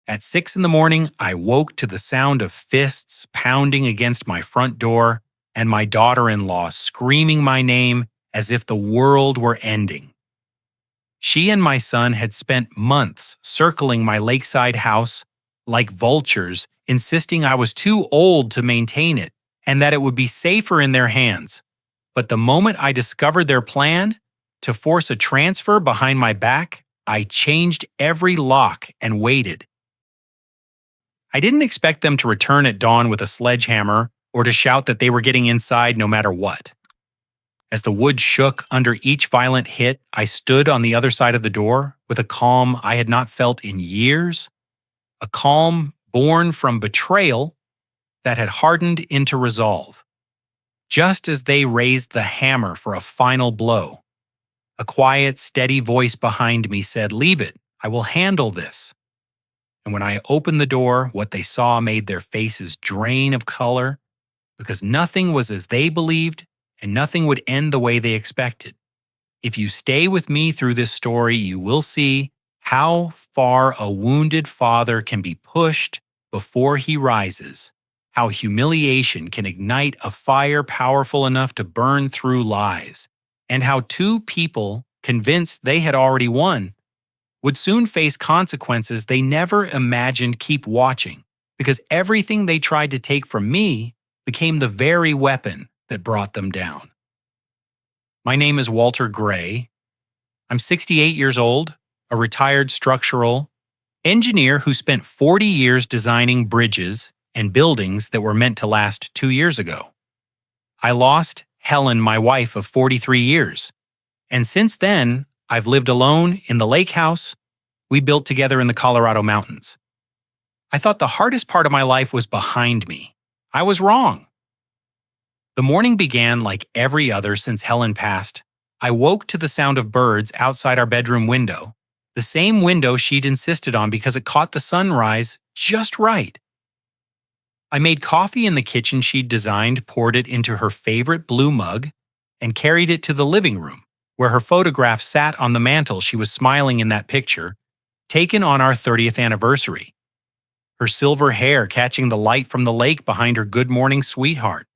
At 6 in the morning, I woke to the sound of fists pounding against my front door and my daughter-in-law screaming my name as if the world were ending. She and my son had spent months circling my lakeside house like vultures, insisting I was too old to maintain it and that it would be safer in their hands. But the moment I discovered their plan to force a transfer behind my back, I changed every lock and waited. I didn't expect them to return at dawn with a sledgehammer or to shout that they were getting inside no matter what. As the wood shook under each violent hit, I stood on the other side of the door with a calm I had not felt in years, a calm born from betrayal that had hardened into resolve. Just as they raised the hammer for a final blow, a quiet, steady voice behind me said, "Leave it, I will handle this." And when I opened the door, what they saw made their faces drain of color because nothing was as they believed and nothing would end the way they expected. If you stay with me through this story, you will see how far a wounded father can be pushed before he rises, how humiliation can ignite a fire powerful enough to burn through lies, and how two people convinced they had already won would soon face consequences they never imagined. Keep watching, because everything they tried to take from me became the very weapon that brought them down. My name is Walter Gray. I'm 68 years old, a retired structural engineer who spent 40 years designing bridges and buildings that were meant to last 2 years ago. I lost Helen, my wife of 43 years, and since then, I've lived alone in the lake house we built together in the Colorado mountains. I thought the hardest part of my life was behind me. I was wrong. The morning began like every other since Helen passed. I woke to the sound of birds outside our bedroom window, the same window she'd insisted on because it caught the sunrise just right. I made coffee in the kitchen she'd designed, poured it into her favorite blue mug, and carried it to the living room, where her photograph sat on the mantel. She was smiling in that picture, taken on our 30th anniversary. Her silver hair catching the light from the lake behind her good morning sweetheart.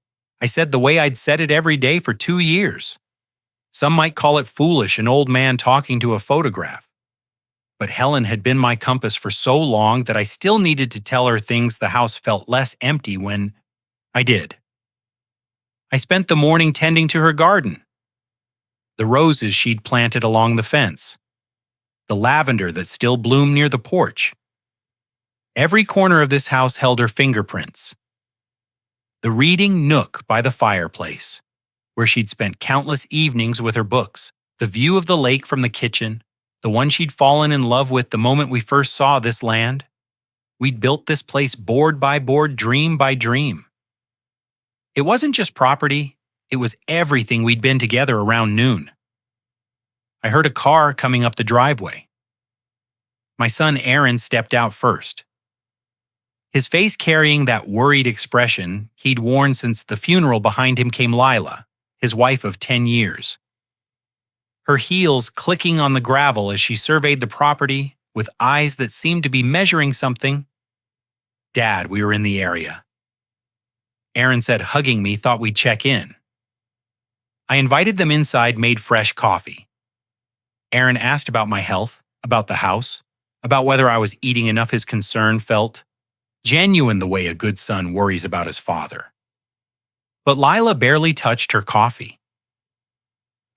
I said the way I'd said it every day for 2 years. Some might call it foolish, an old man talking to a photograph. But Helen had been my compass for so long that I still needed to tell her things. The house felt less empty when I did. I spent the morning tending to her garden, the roses she'd planted along the fence, the lavender that still bloomed near the porch. Every corner of this house held her fingerprints. The reading nook by the fireplace, where she'd spent countless evenings with her books, the view of the lake from the kitchen, the one she'd fallen in love with the moment we first saw this land. We'd built this place board by board, dream by dream. It wasn't just property, it was everything. We'd been together around noon. I heard a car coming up the driveway. My son Aaron stepped out first, his face carrying that worried expression he'd worn since the funeral. Behind him came Lila, his wife of 10 years. Her heels clicking on the gravel as she surveyed the property with eyes that seemed to be measuring something. "Dad, we were in the area," Aaron said, hugging me. "Thought we'd check in." I invited them inside, made fresh coffee. Aaron asked about my health, about the house, about whether I was eating enough. His concern felt genuine, the way a good son worries about his father. But Lila barely touched her coffee.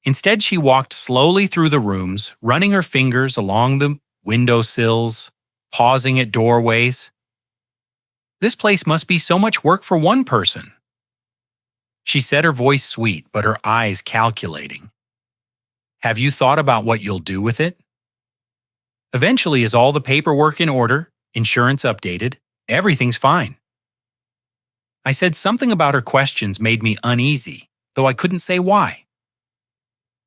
Instead, she walked slowly through the rooms, running her fingers along the windowsills, pausing at doorways. "This place must be so much work for one person," she said, her voice sweet, but her eyes calculating. "Have you thought about what you'll do with it? Eventually, is all the paperwork in order, insurance updated, everything's fine?" I said something about her questions made me uneasy, though I couldn't say why.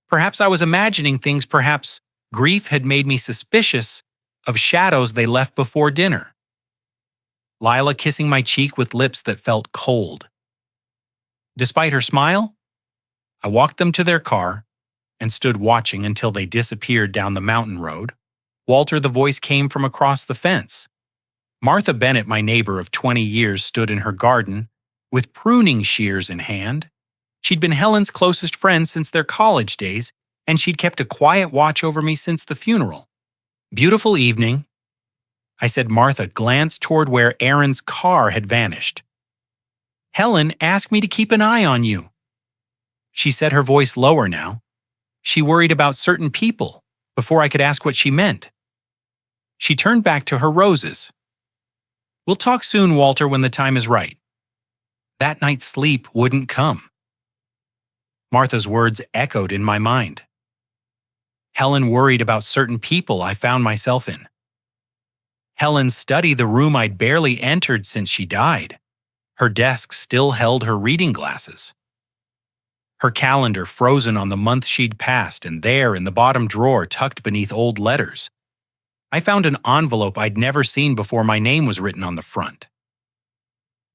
Perhaps I was imagining things. Perhaps grief had made me suspicious of shadows they left before dinner. Lila kissing my cheek with lips that felt cold. Despite her smile, I walked them to their car and stood watching until they disappeared down the mountain road. "Walter," the voice came from across the fence. Martha Bennett, my neighbor of 20 years, stood in her garden, with pruning shears in hand. She'd been Helen's closest friend since their college days, and she'd kept a quiet watch over me since the funeral. "Beautiful evening," I said. Martha glanced toward where Aaron's car had vanished. "Helen asked me to keep an eye on you." She said, her voice lower now. She worried about certain people before I could ask what she meant. She turned back to her roses. "We'll talk soon, Walter, when the time is right." That night's sleep wouldn't come. Martha's words echoed in my mind. Helen worried about certain people I found myself in. Helen studied the room I'd barely entered since she died. Her desk still held her reading glasses. Her calendar frozen on the month she'd passed, and there in the bottom drawer, tucked beneath old letters, I found an envelope I'd never seen before my name was written on the front.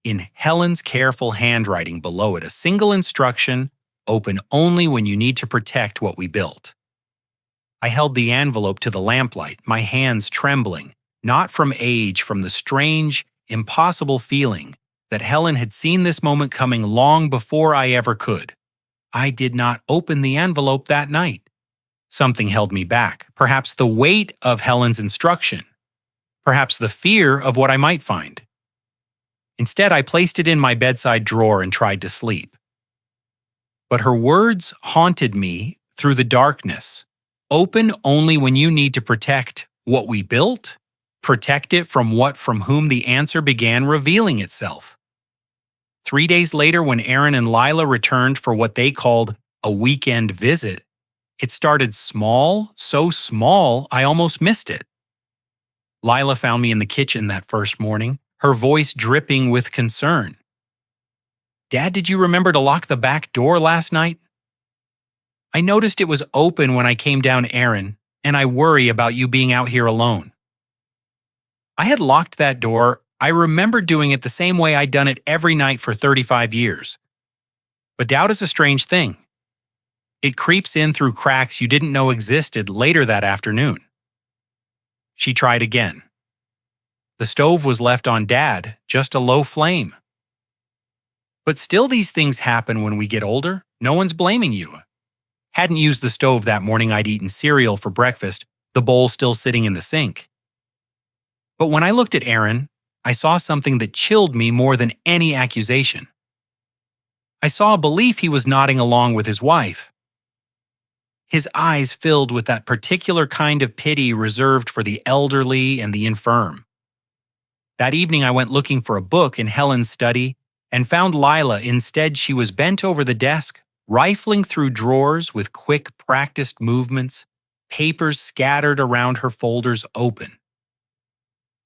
In Helen's careful handwriting below it, a single instruction: open only when you need to protect what we built. I held the envelope to the lamplight, my hands trembling, not from age, from the strange, impossible feeling that Helen had seen this moment coming long before I ever could. I did not open the envelope that night. Something held me back, perhaps the weight of Helen's instruction, perhaps the fear of what I might find. Instead, I placed it in my bedside drawer and tried to sleep. But her words haunted me through the darkness. Open only when you need to protect what we built, protect it from what from whom the answer began revealing itself. 3 days later, when Aaron and Lila returned for what they called a weekend visit, it started small, so small I almost missed it. Lila found me in the kitchen that first morning, her voice dripping with concern. "Dad, did you remember to lock the back door last night? I noticed it was open when I came down, Aaron, and I worry about you being out here alone." I had locked that door. I remember doing it the same way I'd done it every night for 35 years. But doubt is a strange thing. It creeps in through cracks you didn't know existed later that afternoon. She tried again. The stove was left on, Dad, just a low flame. But still, these things happen when we get older. No one's blaming you. Hadn't used the stove that morning. I'd eaten cereal for breakfast, the bowl still sitting in the sink. But when I looked at Aaron, I saw something that chilled me more than any accusation. I saw a belief he was nodding along with his wife. His eyes filled with that particular kind of pity reserved for the elderly and the infirm. That evening I went looking for a book in Helen's study and found Lila. Instead, she was bent over the desk, rifling through drawers with quick, practiced movements, papers scattered around her folders open.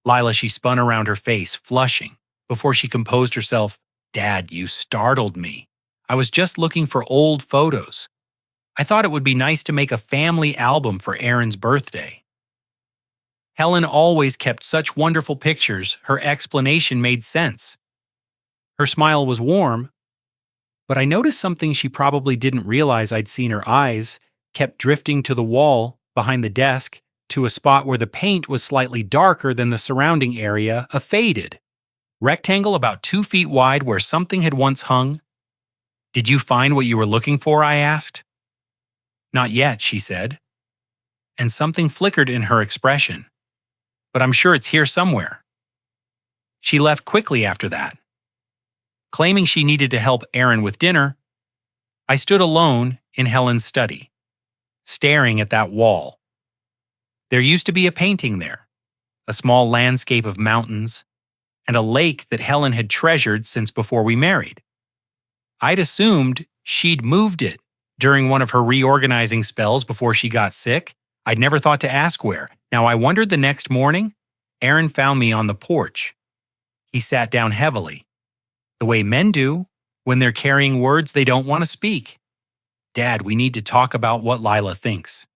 Lila, she spun around, her face flushing, before she composed herself. "Dad, you startled me. I was just looking for old photos. I thought it would be nice to make a family album for Aaron's birthday." Helen always kept such wonderful pictures. Her explanation made sense. Her smile was warm, but I noticed something she probably didn't realize I'd seen. Her eyes kept drifting to the wall behind the desk, to a spot where the paint was slightly darker than the surrounding area, a faded rectangle about 2 feet wide where something had once hung. "Did you find what you were looking for?" I asked. "Not yet," she said, and something flickered in her expression. "But I'm sure it's here somewhere." She left quickly after that. Claiming she needed to help Aaron with dinner, I stood alone in Helen's study, staring at that wall. There used to be a painting there, a small landscape of mountains, and a lake that Helen had treasured since before we married. I'd assumed she'd moved it during one of her reorganizing spells before she got sick. I'd never thought to ask where. Now I wondered. The next morning, Aaron found me on the porch. He sat down heavily, the way men do when they're carrying words they don't want to speak. "Dad, we need to talk about what Lila thinks.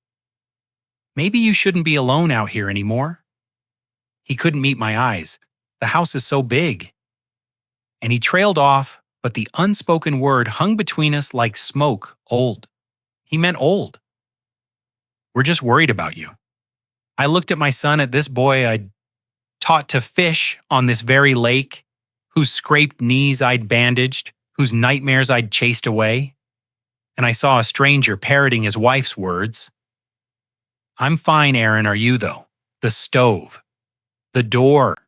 Maybe you shouldn't be alone out here anymore." He couldn't meet my eyes. The house is so big. And he trailed off, but the unspoken word hung between us like smoke. Old. He meant old. "We're just worried about you." I looked at my son, at this boy I'd taught to fish on this very lake, whose scraped knees I'd bandaged, whose nightmares I'd chased away. And I saw a stranger parroting his wife's words. I'm fine, Aaron, are you though? The stove. The door.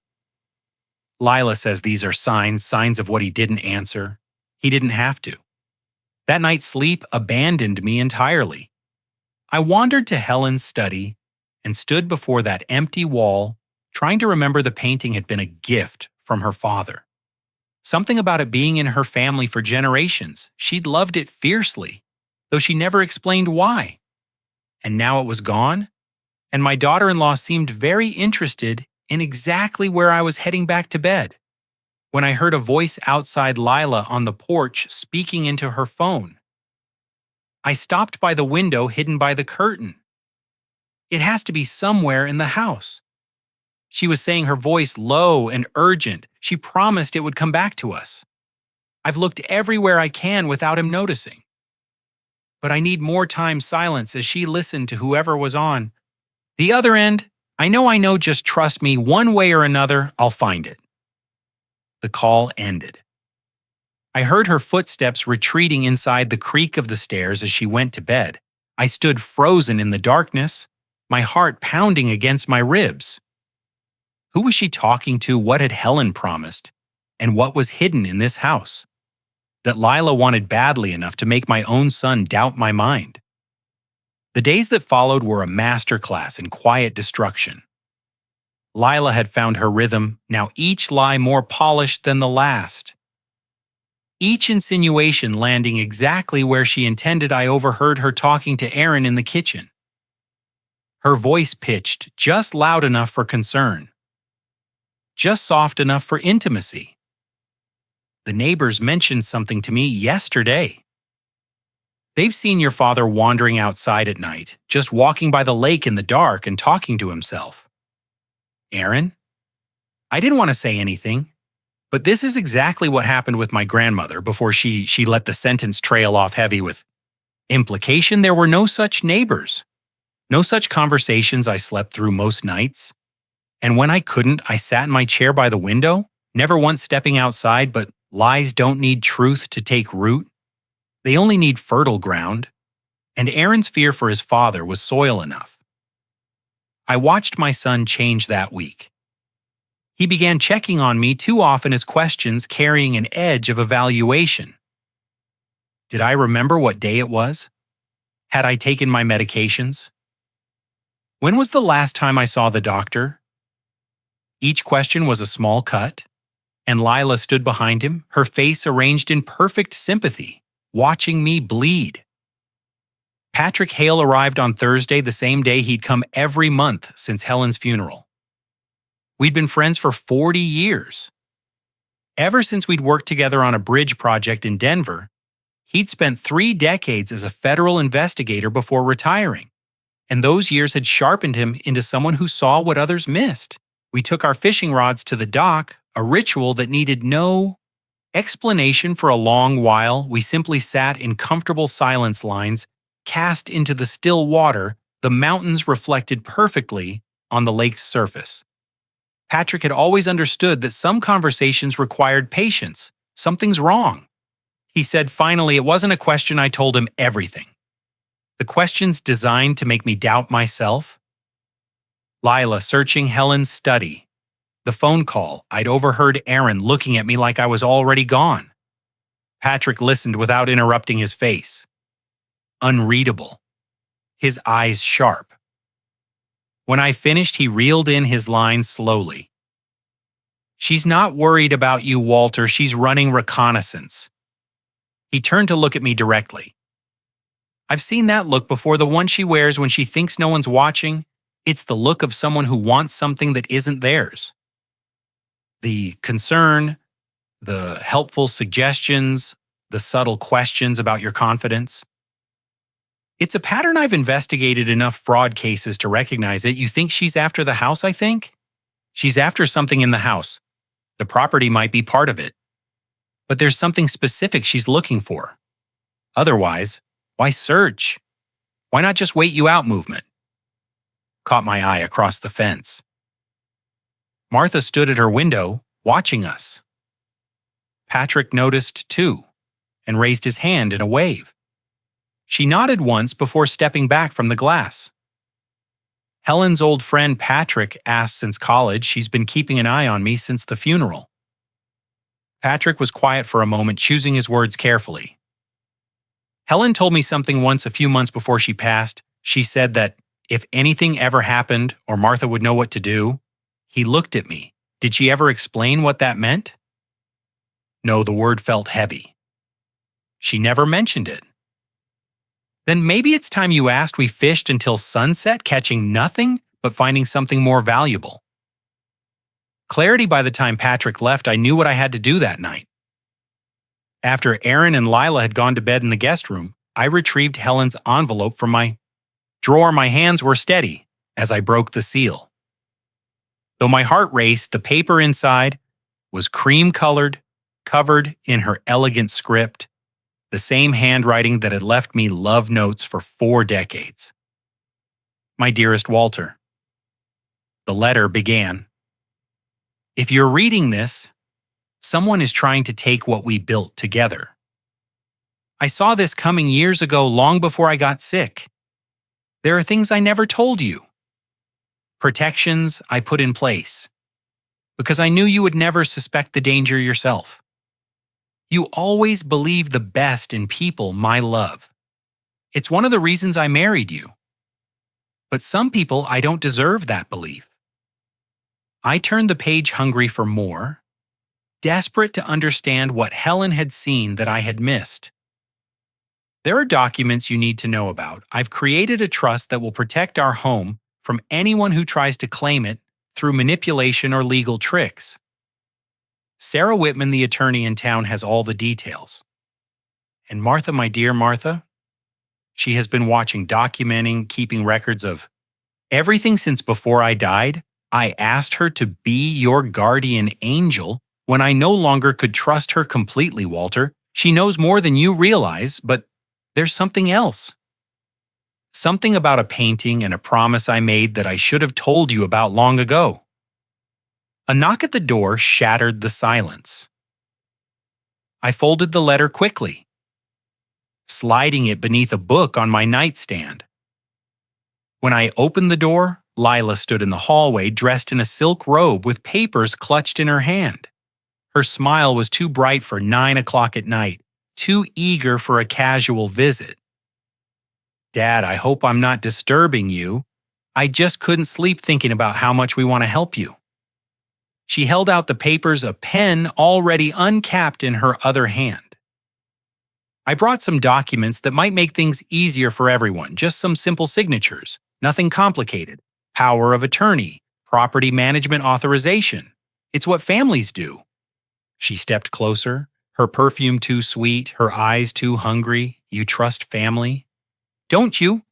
Lila says these are signs of what he didn't answer. He didn't have to. That night's sleep abandoned me entirely. I wandered to Helen's study and stood before that empty wall, trying to remember the painting had been a gift from her father. Something about it being in her family for generations. She'd loved it fiercely, though she never explained why. And now it was gone, and my daughter-in-law seemed very interested in exactly where I was heading back to bed, when I heard a voice outside Lila on the porch speaking into her phone. I stopped by the window hidden by the curtain. It has to be somewhere in the house. She was saying, her voice low and urgent. She promised it would come back to us. I've looked everywhere I can without him noticing. But I need more time silence as she listened to whoever was on the other end. I know, just trust me, one way or another, I'll find it. The call ended. I heard her footsteps retreating inside the creak of the stairs as she went to bed. I stood frozen in the darkness, my heart pounding against my ribs. Who was she talking to? What had Helen promised? And what was hidden in this house that Lila wanted badly enough to make my own son doubt my mind? The days that followed were a masterclass in quiet destruction. Lila had found her rhythm, now each lie more polished than the last. Each insinuation landing exactly where she intended. I overheard her talking to Aaron in the kitchen. Her voice pitched just loud enough for concern, just soft enough for intimacy. The neighbors mentioned something to me yesterday. They've seen your father wandering outside at night, just walking by the lake in the dark and talking to himself. Aaron? I didn't want to say anything, but this is exactly what happened with my grandmother before she let the sentence trail off heavy with implication. There were no such neighbors, no such conversations I slept through most nights. And when I couldn't, I sat in my chair by the window, never once stepping outside. But lies don't need truth to take root. They only need fertile ground. And Aaron's fear for his father was soil enough. I watched my son change that week. He began checking on me too often, his questions carrying an edge of evaluation. Did I remember what day it was? Had I taken my medications? When was the last time I saw the doctor? Each question was a small cut, and Lila stood behind him, her face arranged in perfect sympathy, watching me bleed. Patrick Hale arrived on Thursday, the same day he'd come every month since Helen's funeral. We'd been friends for 40 years. Ever since we'd worked together on a bridge project in Denver, he'd spent 3 decades as a federal investigator before retiring, and those years had sharpened him into someone who saw what others missed. We took our fishing rods to the dock, a ritual that needed no explanation. For a long while. We simply sat in comfortable silence lines, cast into the still water, the mountains reflected perfectly on the lake's surface. Patrick had always understood that some conversations required patience. Something's wrong, he said finally. It wasn't a question. I told him everything. The questions designed to make me doubt myself. Lila searching Helen's study. The phone call. I'd overheard Aaron looking at me like I was already gone. Patrick listened without interrupting, his face unreadable, his eyes sharp. When I finished, he reeled in his lines slowly. She's not worried about you, Walter. She's running reconnaissance. He turned to look at me directly. I've seen that look before, the one she wears when she thinks no one's watching. It's the look of someone who wants something that isn't theirs. The concern, the helpful suggestions, the subtle questions about your confidence. It's a pattern. I've investigated enough fraud cases to recognize it. You think she's after the house, I think? She's after something in the house. The property might be part of it. But there's something specific she's looking for. Otherwise, why search? Why not just wait you out movement? Caught my eye across the fence. Martha stood at her window, watching us. Patrick noticed too, and raised his hand in a wave. She nodded once before stepping back from the glass. Helen's old friend Patrick asked since college. She's been keeping an eye on me since the funeral. Patrick was quiet for a moment, choosing his words carefully. Helen told me something once a few months before she passed. She said that if anything ever happened or Martha would know what to do, he looked at me. Did she ever explain what that meant? No, the word felt heavy. She never mentioned it. Then maybe it's time you asked. We fished until sunset, catching nothing, but finding something more valuable. Clarity by the time Patrick left, I knew what I had to do that night. After Aaron and Lila had gone to bed in the guest room, I retrieved Helen's envelope from my drawer. My hands were steady as I broke the seal. Though my heart raced, the paper inside was cream-colored, covered in her elegant script, the same handwriting that had left me love notes for 4 decades. My dearest Walter. The letter began, "If you're reading this, someone is trying to take what we built together. I saw this coming years ago, long before I got sick. There are things I never told you. Protections I put in place, because I knew you would never suspect the danger yourself. You always believe the best in people, my love. It's one of the reasons I married you. But some people, I don't deserve that belief." I turned the page hungry for more, desperate to understand what Helen had seen that I had missed. "There are documents you need to know about. I've created a trust that will protect our home from anyone who tries to claim it through manipulation or legal tricks. Sarah Whitman, the attorney in town, has all the details. And Martha, my dear Martha, she has been watching, documenting, keeping records of everything since before I died. I asked her to be your guardian angel when I no longer could trust her completely, Walter. She knows more than you realize, but there's something else. Something about a painting and a promise I made that I should have told you about long ago." A knock at the door shattered the silence. I folded the letter quickly, sliding it beneath a book on my nightstand. When I opened the door, Lila stood in the hallway dressed in a silk robe with papers clutched in her hand. Her smile was too bright for 9 o'clock at night, too eager for a casual visit. "Dad, I hope I'm not disturbing you. I just couldn't sleep thinking about how much we want to help you." She held out the papers, a pen already uncapped in her other hand. "I brought some documents that might make things easier for everyone, just some simple signatures, nothing complicated. Power of attorney, property management authorization. It's what families do." She stepped closer, her perfume too sweet, her eyes too hungry. "You trust family, don't you?"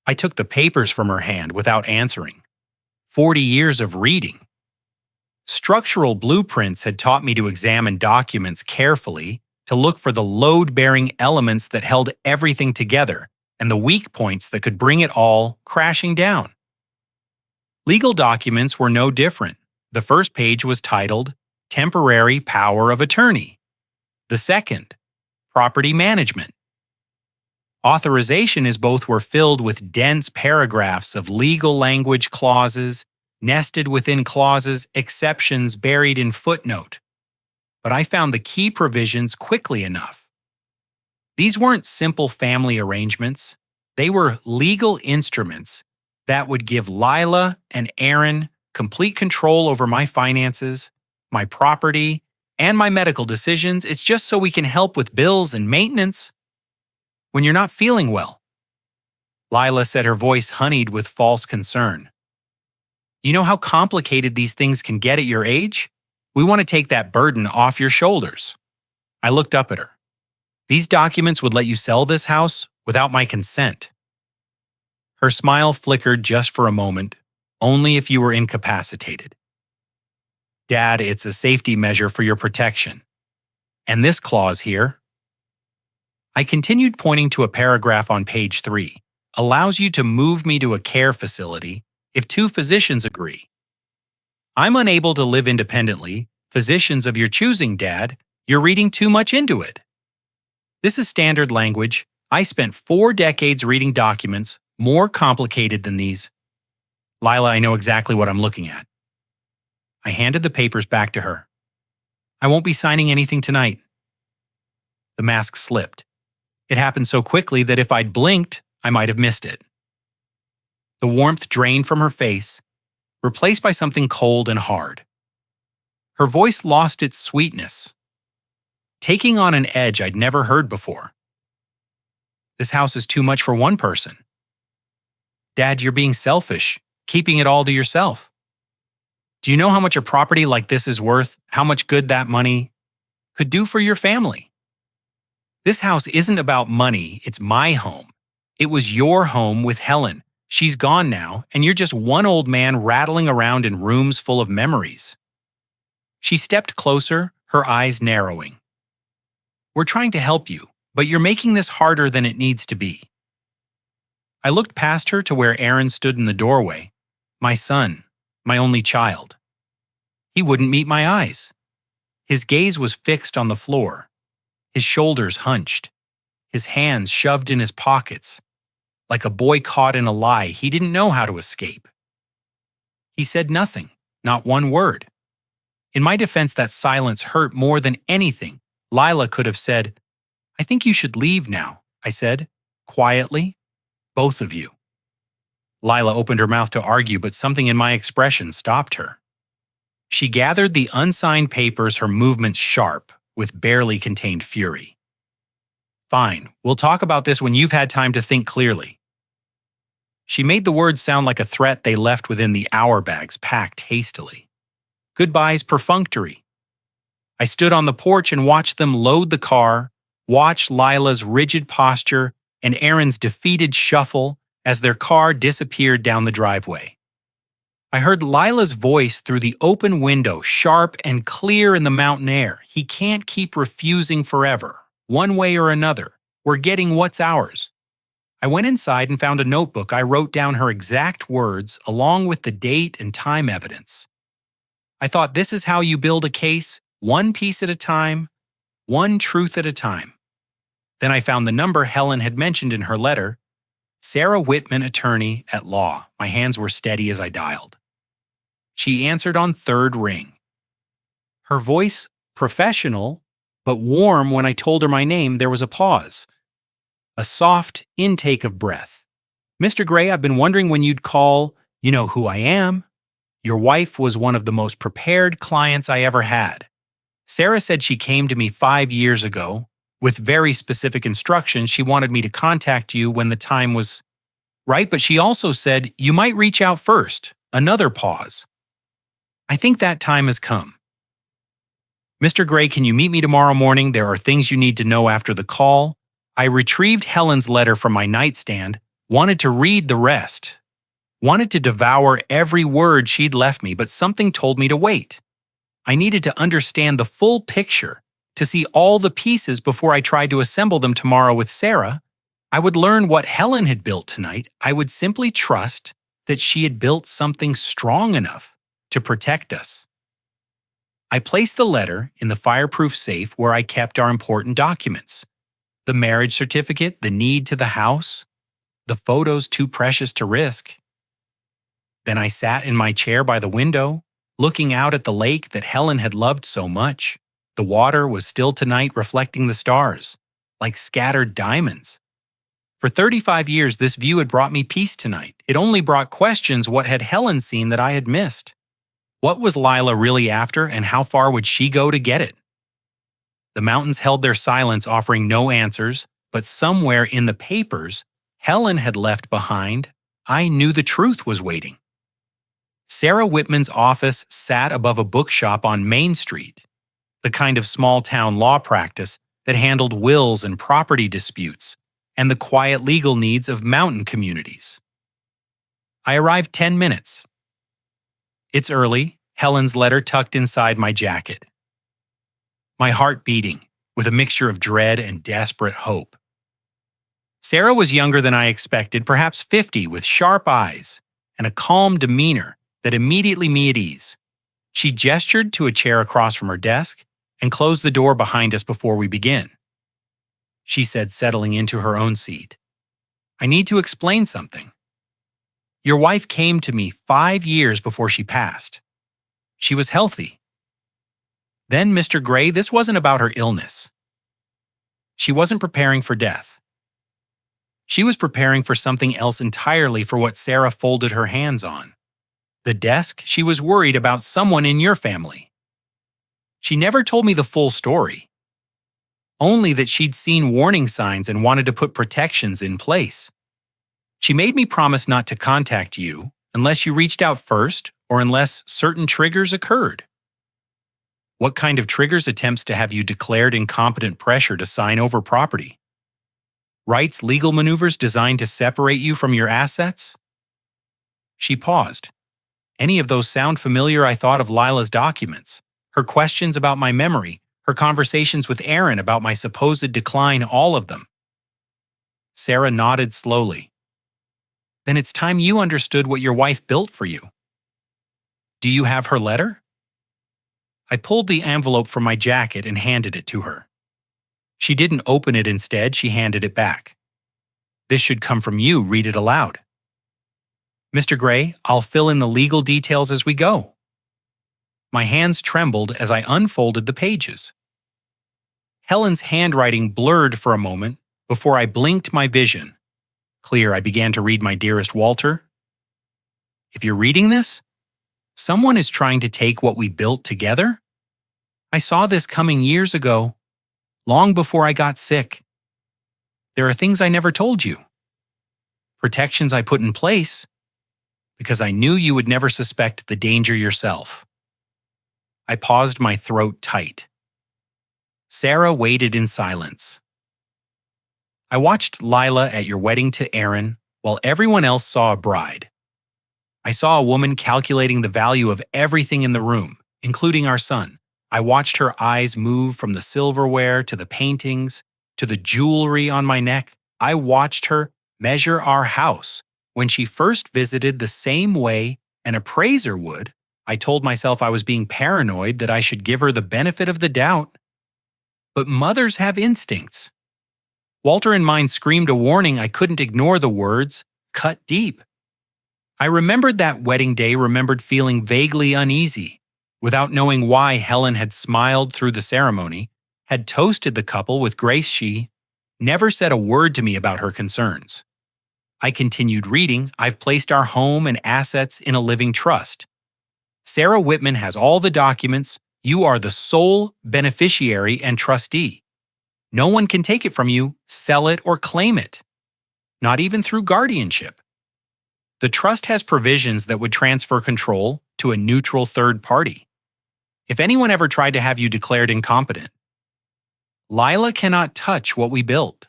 I took the papers from her hand without answering. 40 years of reading. Structural blueprints had taught me to examine documents carefully, to look for the load-bearing elements that held everything together and the weak points that could bring it all crashing down. Legal documents were no different. The first page was titled Temporary Power of Attorney. The second, Property Management. Authorization is both were filled with dense paragraphs of legal language clauses, nested within clauses, exceptions buried in footnote. But I found the key provisions quickly enough. These weren't simple family arrangements. They were legal instruments that would give Lila and Aaron complete control over my finances, my property, and my medical decisions. It's just so we can help with bills and maintenance when you're not feeling well. Lila said, her voice honeyed with false concern. "You know how complicated these things can get at your age? We want to take that burden off your shoulders." I looked up at her. "These documents would let you sell this house without my consent." Her smile flickered just for a moment, "Only if you were incapacitated." "Dad, it's a safety measure for your protection. And this clause here," I continued, pointing to a paragraph on page 3, "allows you to move me to a care facility if 2 physicians agree. I'm unable to live independently. Physicians of your choosing, Dad. You're reading too much into it. This is standard language. I spent 4 decades reading documents more complicated than these. Lila, I know exactly what I'm looking at. I handed the papers back to her. I won't be signing anything tonight. The mask slipped. It happened so quickly that if I'd blinked, I might have missed it. The warmth drained from her face, replaced by something cold and hard. Her voice lost its sweetness, taking on an edge I'd never heard before. This house is too much for one person. Dad, you're being selfish, keeping it all to yourself. Do you know how much a property like this is worth? How much good that money could do for your family? This house isn't about money, it's my home. It was your home with Helen. She's gone now, and you're just one old man rattling around in rooms full of memories. She stepped closer, her eyes narrowing. We're trying to help you, but you're making this harder than it needs to be. I looked past her to where Aaron stood in the doorway. My son, my only child. He wouldn't meet my eyes. His gaze was fixed on the floor, his shoulders hunched, his hands shoved in his pockets. Like a boy caught in a lie, he didn't know how to escape. He said nothing, not one word. In my defense, that silence hurt more than anything. Lila could have said, I think you should leave now, I said, quietly. Both of you. Lila opened her mouth to argue, but something in my expression stopped her. She gathered the unsigned papers, her movements sharp, with barely contained fury. Fine, we'll talk about this when you've had time to think clearly. She made the words sound like a threat they left within the hour bags packed hastily. Goodbyes perfunctory. I stood on the porch and watched them load the car, watched Lila's rigid posture and Aaron's defeated shuffle as their car disappeared down the driveway. I heard Lila's voice through the open window, sharp and clear in the mountain air. He can't keep refusing forever, one way or another. We're getting what's ours. I went inside and found a notebook. I wrote down her exact words along with the date and time evidence. I thought, this is how you build a case, one piece at a time, one truth at a time. Then I found the number Helen had mentioned in her letter, Sarah Whitman, attorney at law. My hands were steady as I dialed. She answered on third ring. Her voice professional, but warm. When I told her my name, there was a pause. A soft intake of breath. Mr. Gray, I've been wondering when you'd call. You know who I am. Your wife was one of the most prepared clients I ever had. Sarah said she came to me 5 years ago with very specific instructions. She wanted me to contact you when the time was right, but she also said you might reach out first. Another pause. I think that time has come. Mr. Gray, can you meet me tomorrow morning? There are things you need to know after the call. I retrieved Helen's letter from my nightstand, wanted to read the rest, wanted to devour every word she'd left me, but something told me to wait. I needed to understand the full picture, to see all the pieces before I tried to assemble them tomorrow with Sarah. I would learn what Helen had built tonight. I would simply trust that she had built something strong enough to protect us. I placed the letter in the fireproof safe where I kept our important documents. The marriage certificate, the deed to the house, the photos too precious to risk. Then I sat in my chair by the window, looking out at the lake that Helen had loved so much. The water was still tonight, reflecting the stars, like scattered diamonds. For 35 years, this view had brought me peace tonight. It only brought questions. What had Helen seen that I had missed? What was Lila really after, and how far would she go to get it? The mountains held their silence, offering no answers, but somewhere in the papers Helen had left behind, I knew the truth was waiting. Sarah Whitman's office sat above a bookshop on Main Street, the kind of small-town law practice that handled wills and property disputes and the quiet legal needs of mountain communities. I arrived 10 minutes. It's early, Helen's letter tucked inside my jacket. My heart beating with a mixture of dread and desperate hope. Sarah was younger than I expected, perhaps 50, with sharp eyes and a calm demeanor that immediately me at ease. She gestured to a chair across from her desk and closed the door behind us before we begin. She said, settling into her own seat. I need to explain something. Your wife came to me 5 years before she passed. She was healthy. Then, Mr. Gray, this wasn't about her illness. She wasn't preparing for death. She was preparing for something else entirely for what Sarah folded her hands on. The desk, she was worried about someone in your family. She never told me the full story. Only that she'd seen warning signs and wanted to put protections in place. She made me promise not to contact you unless you reached out first or unless certain triggers occurred. What kind of triggers? Attempts to have you declared incompetent, pressure to sign over property? Rights, legal maneuvers designed to separate you from your assets? She paused. Any of those sound familiar? I thought of Lila's documents, her questions about my memory, her conversations with Aaron about my supposed decline, all of them. Sarah nodded slowly. Then it's time you understood what your wife built for you. Do you have her letter? I pulled the envelope from my jacket and handed it to her. She didn't open it. Instead, she handed it back. This should come from you. Read it aloud. Mr. Gray, I'll fill in the legal details as we go. My hands trembled as I unfolded the pages. Helen's handwriting blurred for a moment before I blinked my vision. Clear, I began to read. My dearest Walter, if you're reading this, someone is trying to take what we built together. I saw this coming years ago, long before I got sick. There are things I never told you. Protections I put in place because I knew you would never suspect the danger yourself. I paused, my throat tight. Sarah waited in silence. I watched Lila at your wedding to Aaron while everyone else saw a bride. I saw a woman calculating the value of everything in the room, including our son. I watched her eyes move from the silverware to the paintings to the jewelry on my neck. I watched her measure our house when she first visited the same way an appraiser would. I told myself I was being paranoid, that I should give her the benefit of the doubt. But mothers have instincts. Walter and mine screamed a warning. I couldn't ignore the words, cut deep. I remembered that wedding day, remembered feeling vaguely uneasy. Without knowing why, Helen had smiled through the ceremony, had toasted the couple with grace. She never said a word to me about her concerns. I continued reading. I've placed our home and assets in a living trust. Sarah Whitman has all the documents. You are the sole beneficiary and trustee. No one can take it from you, sell it, or claim it. Not even through guardianship. The trust has provisions that would transfer control to a neutral third party. If anyone ever tried to have you declared incompetent, Lila cannot touch what we built,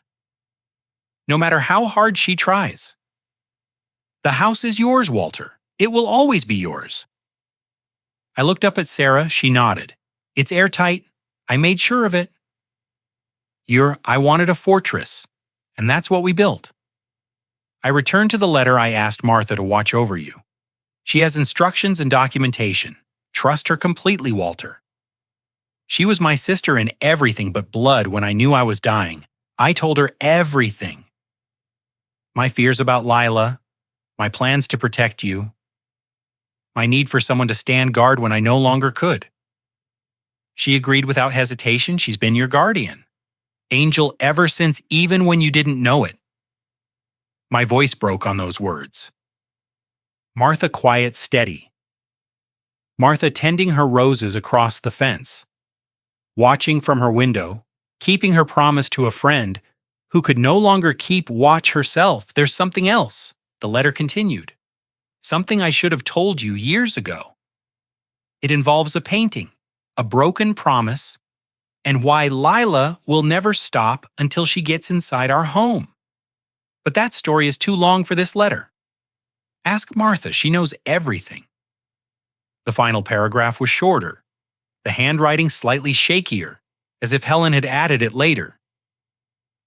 no matter how hard she tries. The house is yours, Walter. It will always be yours. I looked up at Sarah. She nodded. It's airtight. I made sure of it. I wanted a fortress, and that's what we built. I returned to the letter. I asked Martha to watch over you. She has instructions and documentation. Trust her completely, Walter. She was my sister in everything but blood. When I knew I was dying, I told her everything. My fears about Lila, my plans to protect you, my need for someone to stand guard when I no longer could. She agreed without hesitation. She's been your guardian. Angel ever since, even when you didn't know it. My voice broke on those words. Martha, quiet, steady. Martha tending her roses across the fence, watching from her window, keeping her promise to a friend who could no longer keep watch herself. There's something else, the letter continued. Something I should have told you years ago. It involves a painting, a broken promise, and why Lila will never stop until she gets inside our home. But that story is too long for this letter. Ask Martha, she knows everything. The final paragraph was shorter, the handwriting slightly shakier, as if Helen had added it later.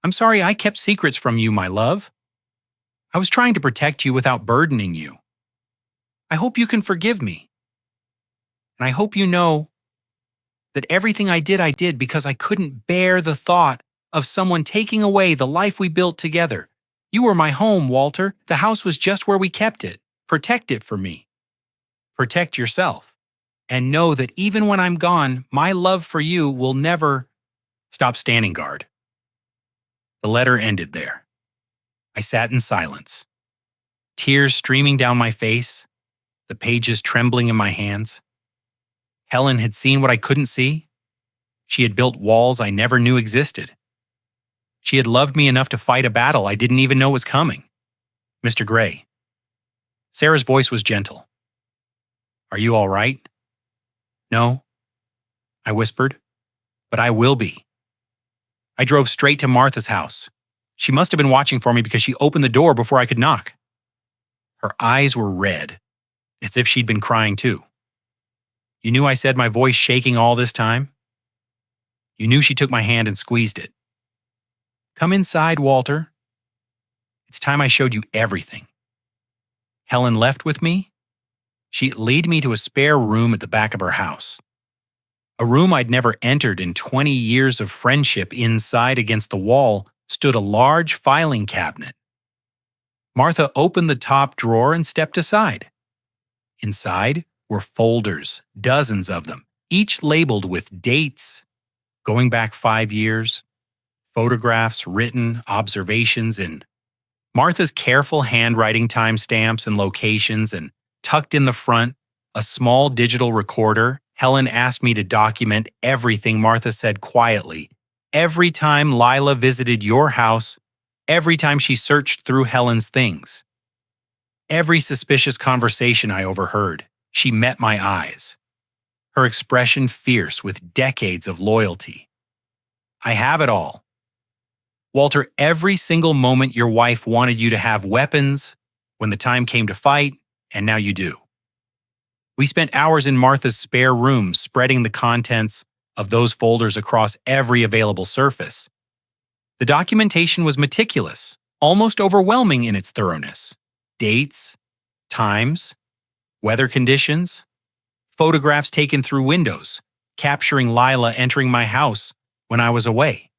I'm sorry I kept secrets from you, my love. I was trying to protect you without burdening you. I hope you can forgive me. And I hope you know that everything I did because I couldn't bear the thought of someone taking away the life we built together. You were my home, Walter. The house was just where we kept it. Protect it for me. Protect yourself. And know that even when I'm gone, my love for you will never stop standing guard. The letter ended there. I sat in silence, tears streaming down my face, the pages trembling in my hands. Helen had seen what I couldn't see. She had built walls I never knew existed. She had loved me enough to fight a battle I didn't even know was coming. Mr. Gray. Sarah's voice was gentle. Are you all right? No, I whispered, but I will be. I drove straight to Martha's house. She must have been watching for me because she opened the door before I could knock. Her eyes were red, as if she'd been crying too. You knew I said my voice shaking all this time? You knew she took my hand and squeezed it. Come inside, Walter. It's time I showed you everything. Helen left with me. She led me to a spare room at the back of her house. A room I'd never entered in 20 years of friendship. Inside, against the wall, stood a large filing cabinet. Martha opened the top drawer and stepped aside. Inside were folders, dozens of them, each labeled with dates, going back 5 years, photographs, written observations in Martha's careful handwriting, timestamps and locations, and tucked in the front, a small digital recorder. Helen asked me to document everything Martha said quietly. Every time Lila visited your house, every time she searched through Helen's things. Every suspicious conversation I overheard, she met my eyes. Her expression fierce with decades of loyalty. I have it all. Walter, every single moment your wife wanted you to have weapons, when the time came to fight, and now you do. We spent hours in Martha's spare room spreading the contents of those folders across every available surface. The documentation was meticulous, almost overwhelming in its thoroughness. Dates, times, weather conditions, photographs taken through windows, capturing Lila entering my house when I was away.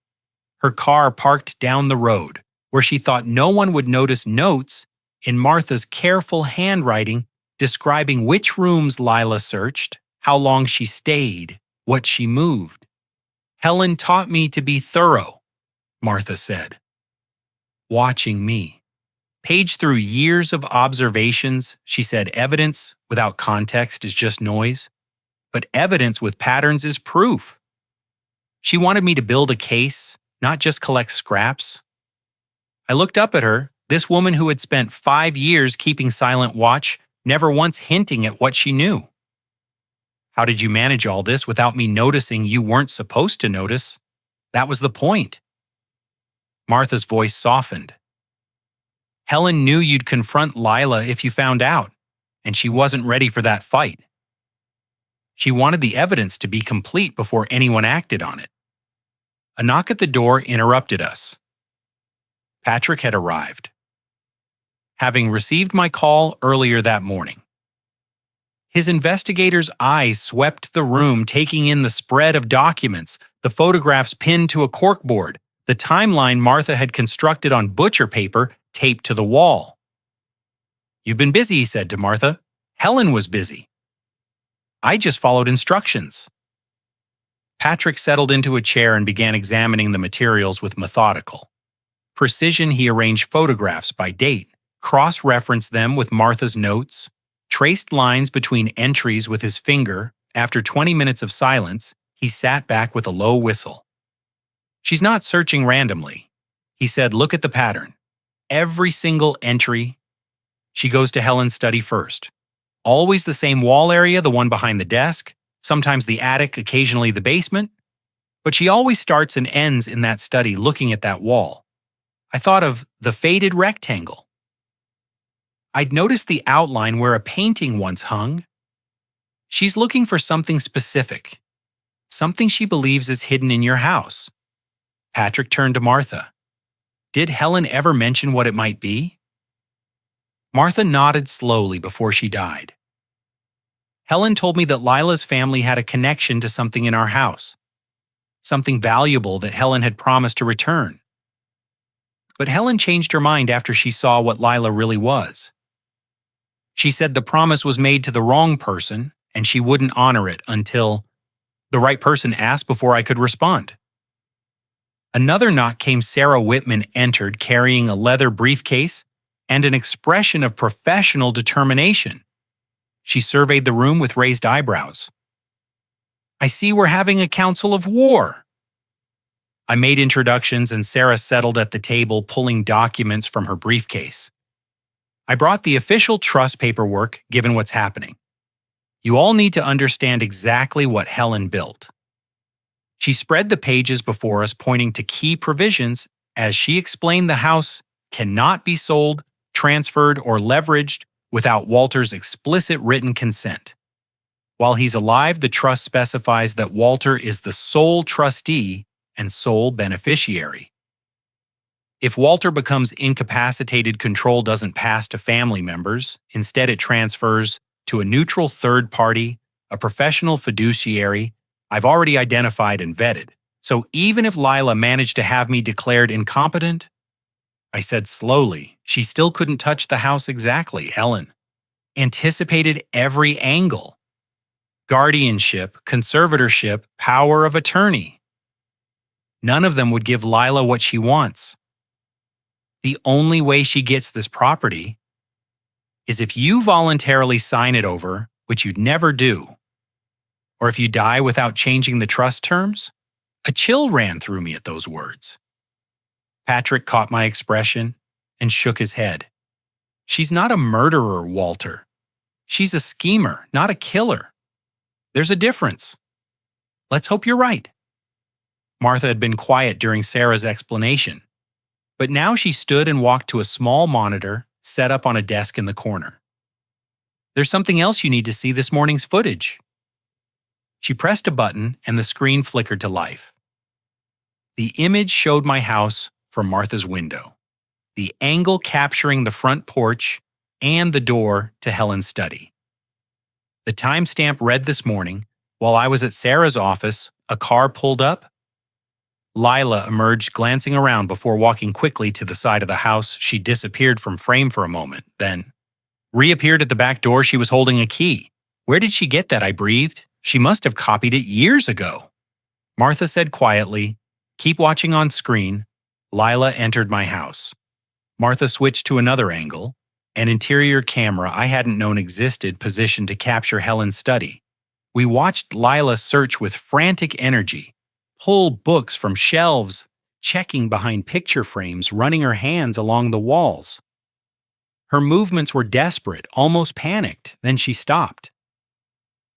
Her car parked down the road, where she thought no one would notice, notes in Martha's careful handwriting describing which rooms Lila searched, how long she stayed, what she moved. Helen taught me to be thorough, Martha said. Watching me. Page through years of observations, she said evidence without context is just noise, but evidence with patterns is proof. She wanted me to build a case, not just collect scraps. I looked up at her, this woman who had spent 5 years keeping silent watch, never once hinting at what she knew. How did you manage all this without me noticing you weren't supposed to notice? That was the point. Martha's voice softened. Helen knew you'd confront Lila if you found out, and she wasn't ready for that fight. She wanted the evidence to be complete before anyone acted on it. A knock at the door interrupted us. Patrick had arrived, having received my call earlier that morning. His investigator's eyes swept the room, taking in the spread of documents, the photographs pinned to a corkboard, the timeline Martha had constructed on butcher paper taped to the wall. You've been busy, he said to Martha. Helen was busy. I just followed instructions. Patrick settled into a chair and began examining the materials with methodical precision. He arranged photographs by date, cross-referenced them with Martha's notes, traced lines between entries with his finger. After 20 minutes of silence, he sat back with a low whistle. She's not searching randomly. He said, look at the pattern. Every single entry. She goes to Helen's study first. Always the same wall area, the one behind the desk, sometimes the attic, occasionally the basement. But she always starts and ends in that study looking at that wall. I thought of the faded rectangle. I'd noticed the outline where a painting once hung. She's looking for something specific, something she believes is hidden in your house. Patrick turned to Martha. Did Helen ever mention what it might be? Martha nodded slowly before she died. Helen told me that Lila's family had a connection to something in our house, something valuable that Helen had promised to return. But Helen changed her mind after she saw what Lila really was. She said the promise was made to the wrong person and she wouldn't honor it until the right person asked before I could respond. Another knock came. Sarah Whitman entered carrying a leather briefcase and an expression of professional determination. She surveyed the room with raised eyebrows. "I see we're having a council of war." I made introductions and Sarah settled at the table, pulling documents from her briefcase. I brought the official trust paperwork, given what's happening. You all need to understand exactly what Helen built. She spread the pages before us, pointing to key provisions as she explained the house cannot be sold, transferred, or leveraged without Walter's explicit written consent. While he's alive, the trust specifies that Walter is the sole trustee and sole beneficiary. If Walter becomes incapacitated, control doesn't pass to family members. Instead, it transfers to a neutral third party, a professional fiduciary I've already identified and vetted. So even if Lila managed to have me declared incompetent, I said slowly, she still couldn't touch the house exactly. Helen anticipated every angle: guardianship, conservatorship, power of attorney. None of them would give Lila what she wants. The only way she gets this property is if you voluntarily sign it over, which you'd never do, or if you die without changing the trust terms. A chill ran through me at those words. Patrick caught my expression and shook his head. "She's not a murderer, Walter. She's a schemer, not a killer. There's a difference. Let's hope you're right." Martha had been quiet during Sarah's explanation, but now she stood and walked to a small monitor set up on a desk in the corner. "There's something else you need to see: this morning's footage." She pressed a button and the screen flickered to life. The image showed my house from Martha's window, the angle capturing the front porch and the door to Helen's study. The timestamp read this morning, while I was at Sarah's office, a car pulled up. Lila emerged, glancing around before walking quickly to the side of the house. She disappeared from frame for a moment, then reappeared at the back door. She was holding a key. "Where did she get that?" I breathed. "She must have copied it years ago." Martha said quietly, "Keep watching on screen." Lila entered my house. Martha switched to another angle, an interior camera I hadn't known existed positioned to capture Helen's study. We watched Lila search with frantic energy, pull books from shelves, checking behind picture frames, running her hands along the walls. Her movements were desperate, almost panicked. Then she stopped.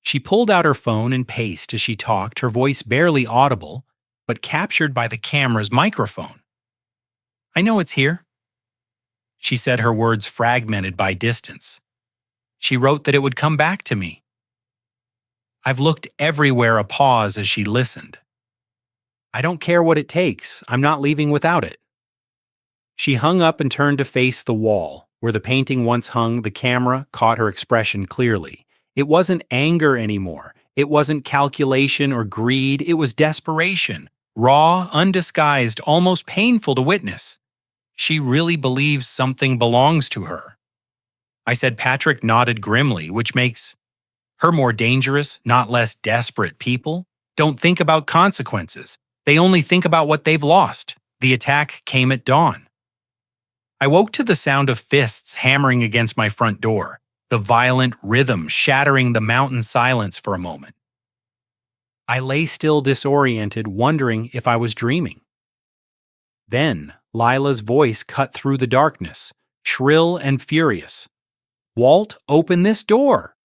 She pulled out her phone and paced as she talked, her voice barely audible, but captured by the camera's microphone. "I know it's here," she said, her words fragmented by distance. "She wrote that it would come back to me." I've looked everywhere. A pause as she listened. "I don't care what it takes. I'm not leaving without it." She hung up and turned to face the wall. Where the painting once hung, the camera caught her expression clearly. It wasn't anger anymore. It wasn't calculation or greed. It was desperation. Raw, undisguised, almost painful to witness. She really believes something belongs to her. I said. Patrick nodded grimly, which makes her more dangerous, not less desperate. People don't think about consequences. They only think about what they've lost. The attack came at dawn. I woke to the sound of fists hammering against my front door, the violent rhythm shattering the mountain silence for a moment. I lay still, disoriented, wondering if I was dreaming. Then Lila's voice cut through the darkness, shrill and furious. "Walt, open this door.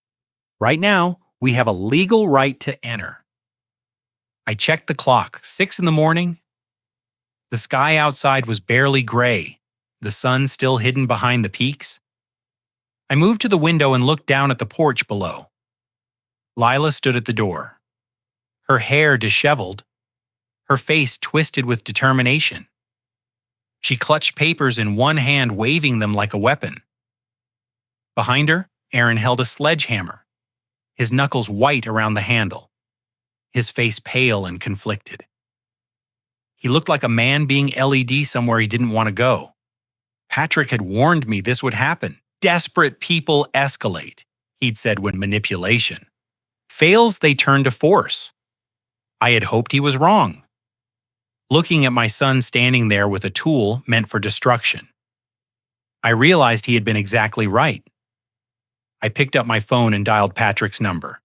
Right now, we have a legal right to enter." I checked the clock. 6 a.m. The sky outside was barely gray, the sun still hidden behind the peaks. I moved to the window and looked down at the porch below. Lila stood at the door, her hair disheveled, her face twisted with determination. She clutched papers in one hand, waving them like a weapon. Behind her, Aaron held a sledgehammer. his knuckles white around the handle, his face pale and conflicted. He looked like a man being LED somewhere he didn't want to go. Patrick had warned me this would happen. Desperate people escalate, he'd said when manipulation fails, they turn to force. I had hoped he was wrong. Looking at my son standing there with a tool meant for destruction, I realized he had been exactly right. I picked up my phone and dialed Patrick's number.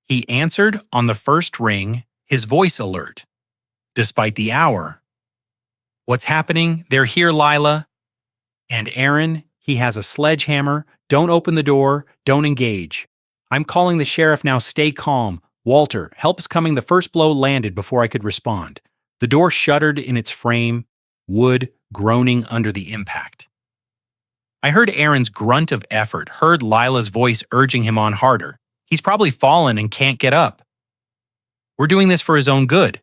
He answered on the first ring, his voice alert. Despite the hour. What's happening? They're here, Lila. And Aaron, he has a sledgehammer. Don't open the door. Don't engage. I'm calling the sheriff now. Stay calm. Walter, help is coming. The first blow landed before I could respond. The door shuddered in its frame, wood groaning under the impact. I heard Aaron's grunt of effort, heard Lila's voice urging him on harder. He's probably fallen and can't get up. We're doing this for his own good.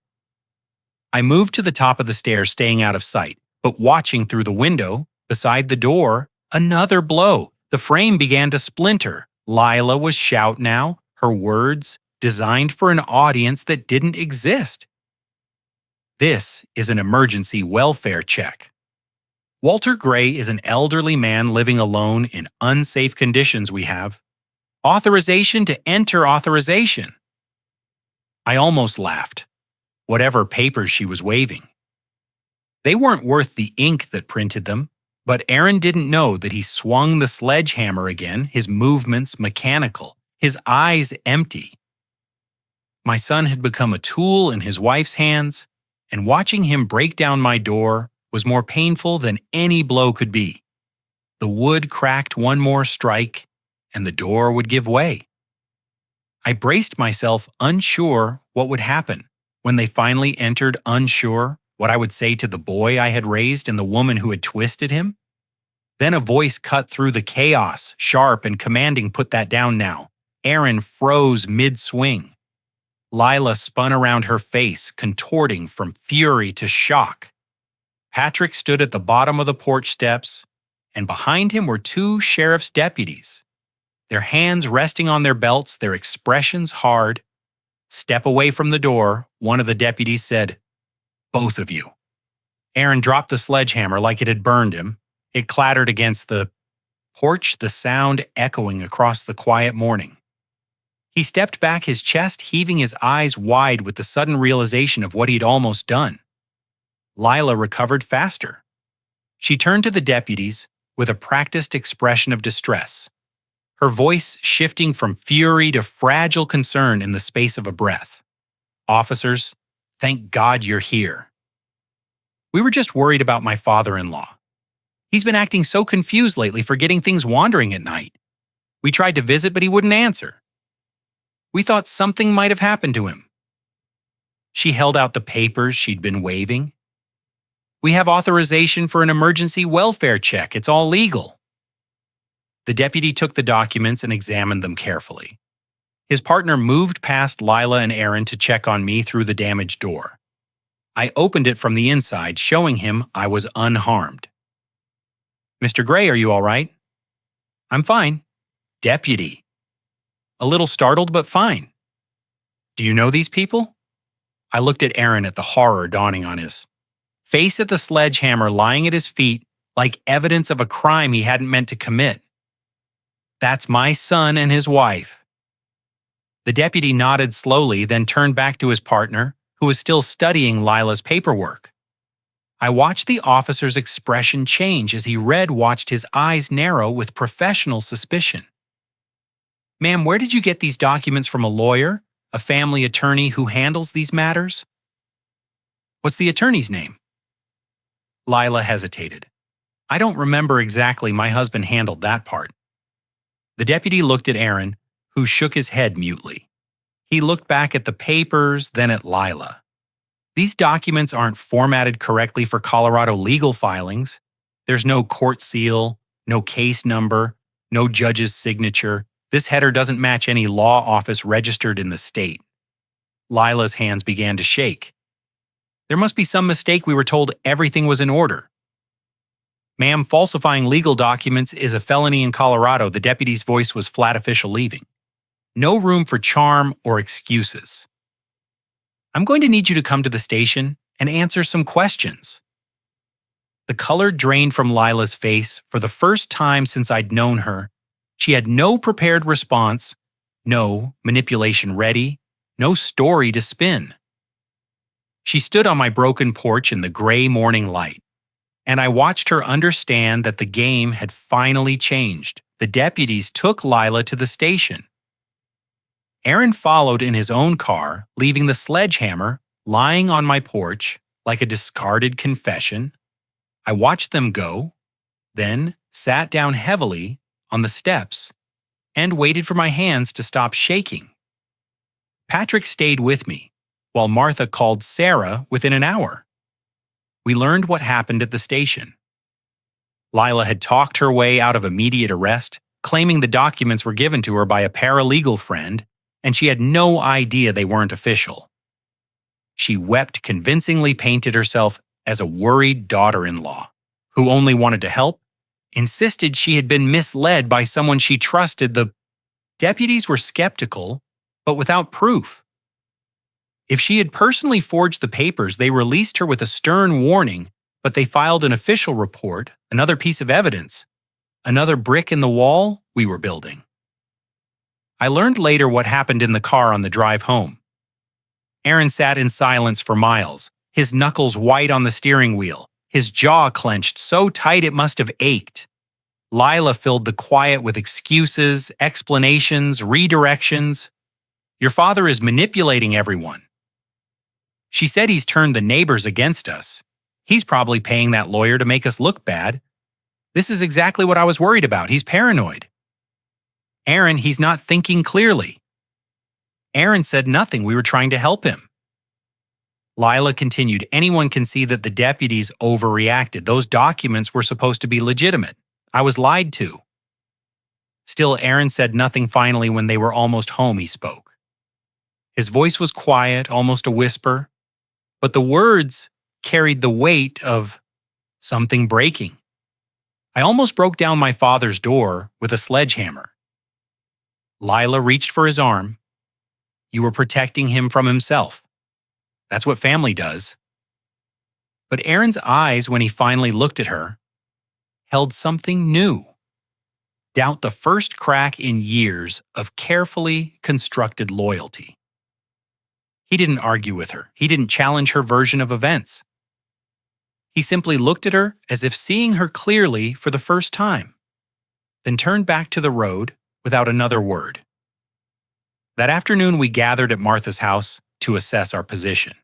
I moved to the top of the stairs, staying out of sight, but watching through the window, beside the door, another blow. The frame began to splinter. Lila was shout now, her words designed for an audience that didn't exist. This is an emergency welfare check. Walter Gray is an elderly man living alone in unsafe conditions we have. Authorization to enter authorization. I almost laughed. Whatever papers she was waving. They weren't worth the ink that printed them, but Aaron didn't know that he swung the sledgehammer again, his movements mechanical, his eyes empty. My son had become a tool in his wife's hands, and watching him break down my door was more painful than any blow could be. The wood cracked one more strike, and the door would give way. I braced myself, unsure what would happen. When they finally entered, unsure what I would say to the boy I had raised and the woman who had twisted him. Then a voice cut through the chaos, sharp and commanding. Put that down now. Aaron froze mid-swing. Lila spun around her face, contorting from fury to shock. Patrick stood at the bottom of the porch steps, and behind him were two sheriff's deputies. Their hands resting on their belts, their expressions hard. Step away from the door, one of the deputies said, "Both of you." Aaron dropped the sledgehammer like it had burned him. It clattered against the porch, the sound echoing across the quiet morning. He stepped back, his chest heaving, his eyes wide with the sudden realization of what he'd almost done. Lila recovered faster. She turned to the deputies with a practiced expression of distress, her voice shifting from fury to fragile concern in the space of a breath. "Officers, thank God you're here. We were just worried about my father-in-law. He's been acting so confused lately, forgetting things, wandering at night. We tried to visit, but he wouldn't answer. We thought something might have happened to him." She held out the papers she'd been waving. "We have authorization for an emergency welfare check. It's all legal." The deputy took the documents and examined them carefully. His partner moved past Lila and Aaron to check on me through the damaged door. I opened it from the inside, showing him I was unharmed. "Mr. Gray, are you all right?" "I'm fine." "Deputy." "A little startled, but fine." "Do you know these people?" I looked at Aaron at the horror dawning on his face, at the sledgehammer lying at his feet like evidence of a crime he hadn't meant to commit. "That's my son and his wife." The deputy nodded slowly, then turned back to his partner, who was still studying Lila's paperwork. I watched the officer's expression change as he watched his eyes narrow with professional suspicion. "Ma'am, where did you get these documents from? A lawyer? A family attorney who handles these matters?" "What's the attorney's name?" Lila hesitated. "I don't remember exactly. My husband handled that part." The deputy looked at Aaron, who shook his head mutely. He looked back at the papers, then at Lila. "These documents aren't formatted correctly for Colorado legal filings. There's no court seal, no case number, no judge's signature. This header doesn't match any law office registered in the state." Lila's hands began to shake. "There must be some mistake. We were told everything was in order." "Ma'am, falsifying legal documents is a felony in Colorado." The deputy's voice was flat, official leaving. No room for charm or excuses. I'm going to need you to come to the station and answer some questions. The color drained from Lila's face for the first time since I'd known her. She had no prepared response, no manipulation ready, no story to spin. She stood on my broken porch in the gray morning light, and I watched her understand that the game had finally changed. The deputies took Lila to the station. Aaron followed in his own car, leaving the sledgehammer lying on my porch like a discarded confession. I watched them go, then sat down heavily on the steps and waited for my hands to stop shaking. Patrick stayed with me, while Martha called Sarah within an hour. We learned what happened at the station. Lila had talked her way out of immediate arrest, claiming the documents were given to her by a paralegal friend, and she had no idea they weren't official. She wept, convincingly painted herself as a worried daughter-in-law who only wanted to help, insisted she had been misled by someone she trusted. The deputies were skeptical, but without proof. If she had personally forged the papers, they released her with a stern warning, but they filed an official report, another piece of evidence, another brick in the wall we were building. I learned later what happened in the car on the drive home. Aaron sat in silence for miles, his knuckles white on the steering wheel, his jaw clenched so tight it must have ached. Lila filled the quiet with excuses, explanations, redirections. Your father is manipulating everyone. She said he's turned the neighbors against us. He's probably paying that lawyer to make us look bad. This is exactly what I was worried about. He's paranoid. Aaron, he's not thinking clearly. Aaron said nothing. We were trying to help him. Lila continued, anyone can see that the deputies overreacted. Those documents were supposed to be legitimate. I was lied to. Still, Aaron said nothing. Finally, when they were almost home, he spoke. His voice was quiet, almost a whisper, but the words carried the weight of something breaking. I almost broke down my father's door with a sledgehammer. Lila reached for his arm. You were protecting him from himself. That's what family does. But Aaron's eyes, when he finally looked at her, held something new. Doubt, the first crack in years of carefully constructed loyalty. He didn't argue with her. He didn't challenge her version of events. He simply looked at her as if seeing her clearly for the first time, then turned back to the road without another word. That afternoon, we gathered at Martha's house to assess our position.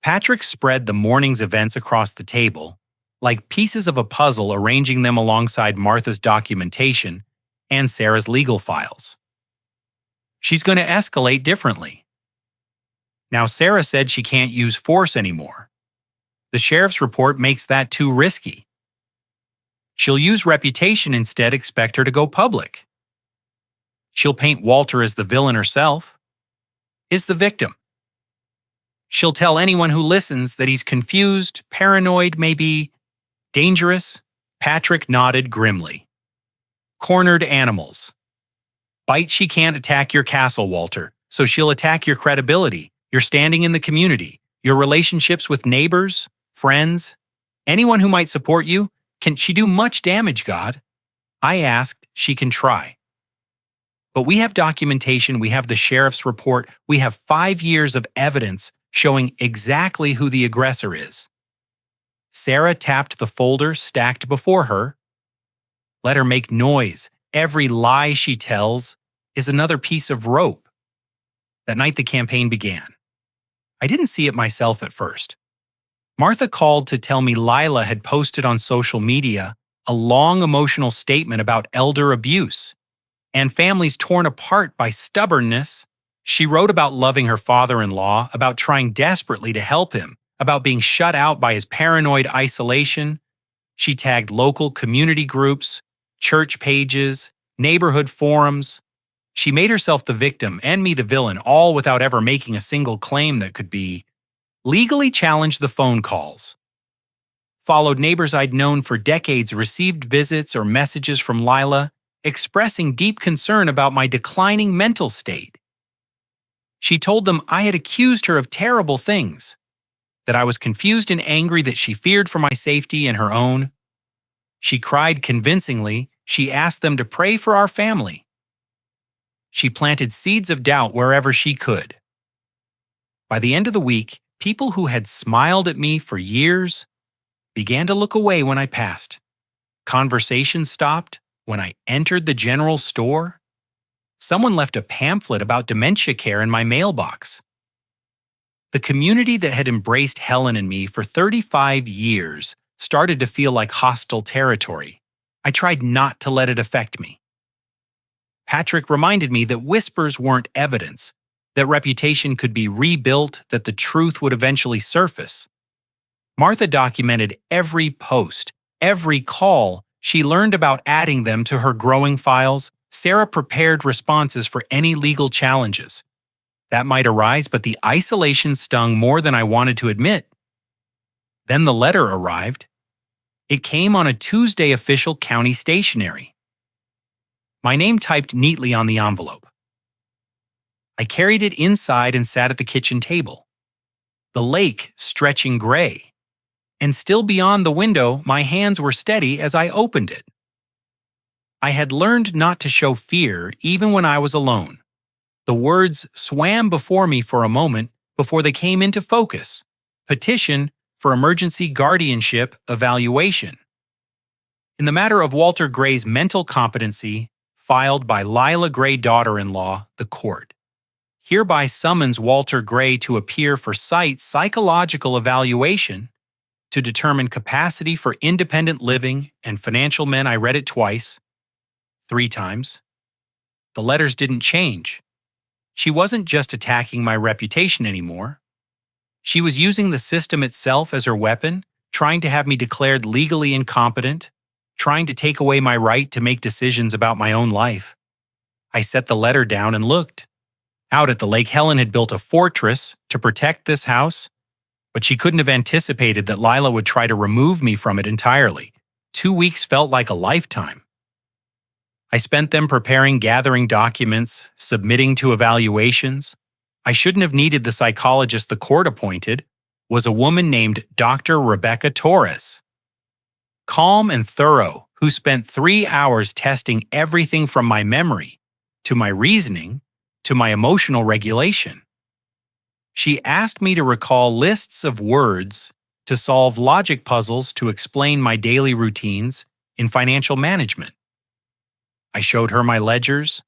Patrick spread the morning's events across the table, like pieces of a puzzle, arranging them alongside Martha's documentation and Sarah's legal files. She's going to escalate differently. Now, Sarah said she can't use force anymore. The sheriff's report makes that too risky. She'll use reputation instead, expect her to go public. She'll paint Walter as the villain herself, is the victim. She'll tell anyone who listens that he's confused, paranoid, maybe dangerous. Patrick nodded grimly. Cornered animals. Bite she can't attack your castle, Walter, so she'll attack your credibility, your standing in the community, your relationships with neighbors, friends, anyone who might support you. Can she do much damage, God? I asked. She can try. But we have documentation, we have the sheriff's report, we have 5 years of evidence showing exactly who the aggressor is. Sarah tapped the folder stacked before her. Let her make noise. Every lie she tells is another piece of rope. That night the campaign began. I didn't see it myself at first. Martha called to tell me Lila had posted on social media a long emotional statement about elder abuse and families torn apart by stubbornness. She wrote about loving her father-in-law, about trying desperately to help him, about being shut out by his paranoid isolation. She tagged local community groups, church pages, neighborhood forums. She made herself the victim and me the villain, all without ever making a single claim that could be legally challenged. The phone calls followed neighbors I'd known for decades, received visits or messages from Lila, expressing deep concern about my declining mental state. She told them I had accused her of terrible things, that I was confused and angry that she feared for my safety and her own. She cried convincingly. She asked them to pray for our family. She planted seeds of doubt wherever she could. By the end of the week, people who had smiled at me for years began to look away when I passed. Conversations stopped when I entered the general store. Someone left a pamphlet about dementia care in my mailbox. The community that had embraced Helen and me for 35 years started to feel like hostile territory. I tried not to let it affect me. Patrick reminded me that whispers weren't evidence, that reputation could be rebuilt, that the truth would eventually surface. Martha documented every post, every call. She learned about adding them to her growing files. Sarah prepared responses for any legal challenges that might arise, but the isolation stung more than I wanted to admit. Then the letter arrived. It came on a Tuesday official county stationery. My name typed neatly on the envelope. I carried it inside and sat at the kitchen table. The lake stretching gray. And still beyond the window, my hands were steady as I opened it. I had learned not to show fear even when I was alone. The words swam before me for a moment before they came into focus. Petition for emergency guardianship evaluation. In the matter of Walter Gray's mental competency, filed by Lila Gray, daughter-in-law, the court hereby summons Walter Gray to appear for psychological evaluation to determine capacity for independent living and financial men. I read it twice, 3 times. The letters didn't change. She wasn't just attacking my reputation anymore. She was using the system itself as her weapon, trying to have me declared legally incompetent, trying to take away my right to make decisions about my own life. I set the letter down and looked. Out at the lake, Helen had built a fortress to protect this house, but she couldn't have anticipated that Lila would try to remove me from it entirely. 2 weeks felt like a lifetime. I spent them preparing, gathering documents, submitting to evaluations. I shouldn't have needed the psychologist the court appointed, was a woman named Dr. Rebecca Torres. Calm and thorough, who spent 3 hours testing everything from my memory, to my reasoning, to my emotional regulation. She asked me to recall lists of words, to solve logic puzzles, to explain my daily routines in financial management. I showed her my ledgers,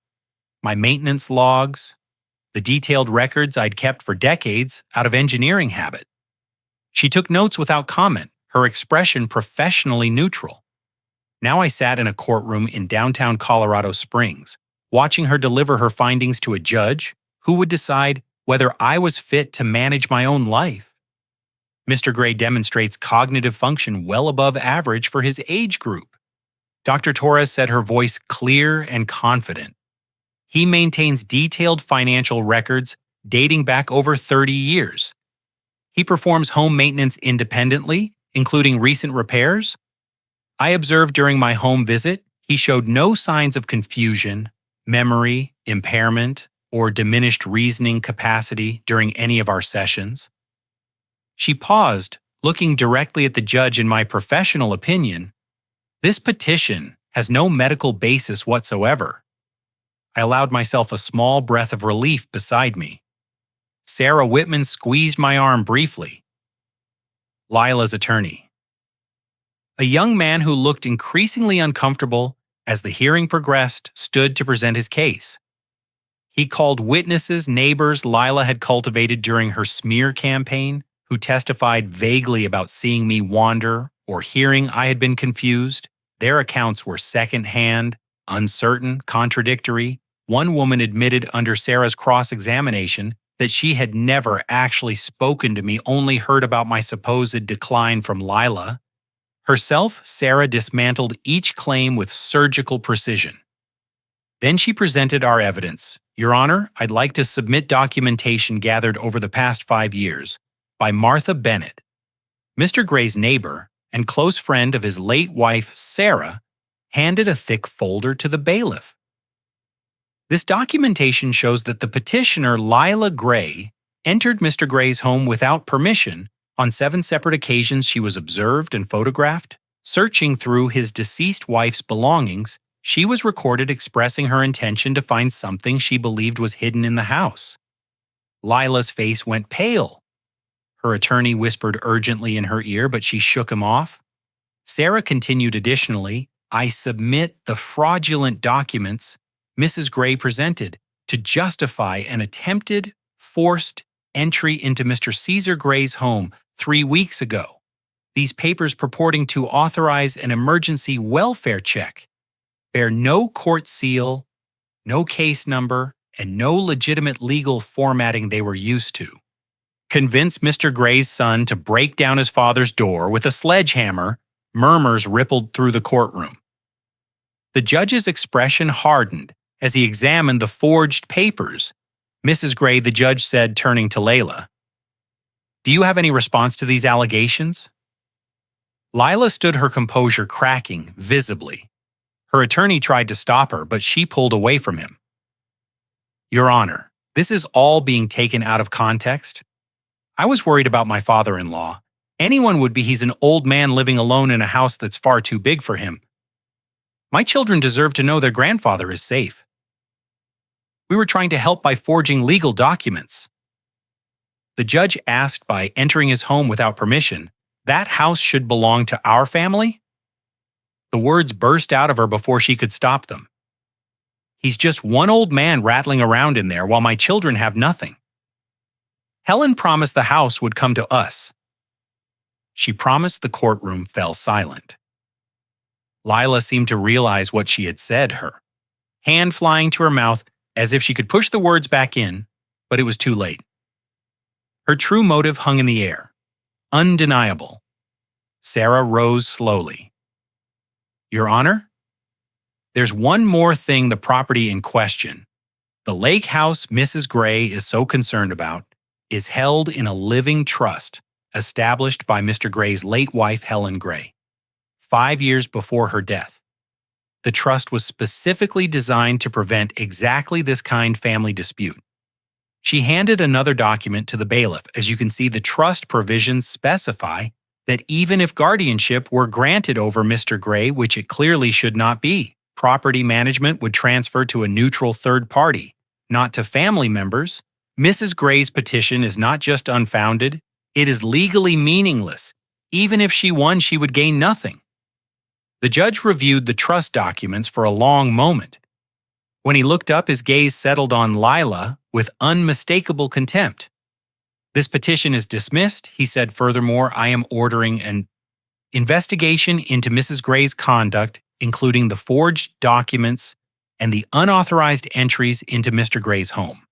my maintenance logs, the detailed records I'd kept for decades out of engineering habit. She took notes without comment, her expression professionally neutral. Now I sat in a courtroom in downtown Colorado Springs, watching her deliver her findings to a judge who would decide whether I was fit to manage my own life. Mr. Gray demonstrates cognitive function well above average for his age group. Dr. Torres said, her voice clear and confident. He maintains detailed financial records dating back over 30 years. He performs home maintenance independently, including recent repairs. I observed during my home visit, he showed no signs of confusion, memory, impairment, or diminished reasoning capacity during any of our sessions. She paused, looking directly at the judge. In my professional opinion, this petition has no medical basis whatsoever. I allowed myself a small breath of relief beside me. Sarah Whitman squeezed my arm briefly. Lila's attorney. A young man who looked increasingly uncomfortable as the hearing progressed stood to present his case. He called witnesses, neighbors Lila had cultivated during her smear campaign, who testified vaguely about seeing me wander or hearing I had been confused. Their accounts were secondhand, uncertain, contradictory. One woman admitted under Sarah's cross-examination that she had never actually spoken to me, only heard about my supposed decline from Lila. Herself, Sarah dismantled each claim with surgical precision. Then she presented our evidence. Your Honor, I'd like to submit documentation gathered over the past 5 years by Martha Bennett, Mr. Gray's neighbor and close friend of his late wife, Sarah, handed a thick folder to the bailiff. This documentation shows that the petitioner, Lila Gray, entered Mr. Gray's home without permission. On 7 separate occasions she was observed and photographed. Searching through his deceased wife's belongings, she was recorded expressing her intention to find something she believed was hidden in the house. Lila's face went pale. Her attorney whispered urgently in her ear, but she shook him off. Sarah continued additionally, I submit the fraudulent documents Mrs. Gray presented to justify an attempted forced entry into Mr. Caesar Gray's home 3 weeks ago. These papers purporting to authorize an emergency welfare check bear no court seal, no case number, and no legitimate legal formatting they were used to. Convince Mr. Gray's son to break down his father's door with a sledgehammer, murmurs rippled through the courtroom. The judge's expression hardened as he examined the forged papers. Mrs. Gray, the judge said, turning to Layla, "Do you have any response to these allegations?" Lila stood, her composure cracking visibly. Her attorney tried to stop her, but she pulled away from him. "Your Honor, this is all being taken out of context. I was worried about my father-in-law. Anyone would be. He's an old man living alone in a house that's far too big for him. My children deserve to know their grandfather is safe. We were trying to help by forging legal documents." The judge asked, by entering his home without permission, "That house should belong to our family?" The words burst out of her before she could stop them. "He's just one old man rattling around in there while my children have nothing. Helen promised the house would come to us." She promised. The courtroom fell silent. Lila seemed to realize what she had said, her hand flying to her mouth as if she could push the words back in, but it was too late. Her true motive hung in the air, undeniable. Sarah rose slowly. "Your Honor, there's one more thing. The property in question, the lake house Mrs. Gray is so concerned about, is held in a living trust established by Mr. Gray's late wife, Helen Gray, 5 years before her death. The trust was specifically designed to prevent exactly this kind family dispute." She handed another document to the bailiff. As you can see, the trust provisions specify that even if guardianship were granted over Mr. Gray, which it clearly should not be, property management would transfer to a neutral third party, not to family members. Mrs. Gray's petition is not just unfounded, it is legally meaningless. Even if she won, she would gain nothing. The judge reviewed the trust documents for a long moment. When he looked up, his gaze settled on Lila with unmistakable contempt. "This petition is dismissed," he said. "Furthermore, I am ordering an investigation into Mrs. Gray's conduct, including the forged documents and the unauthorized entries into Mr. Gray's home.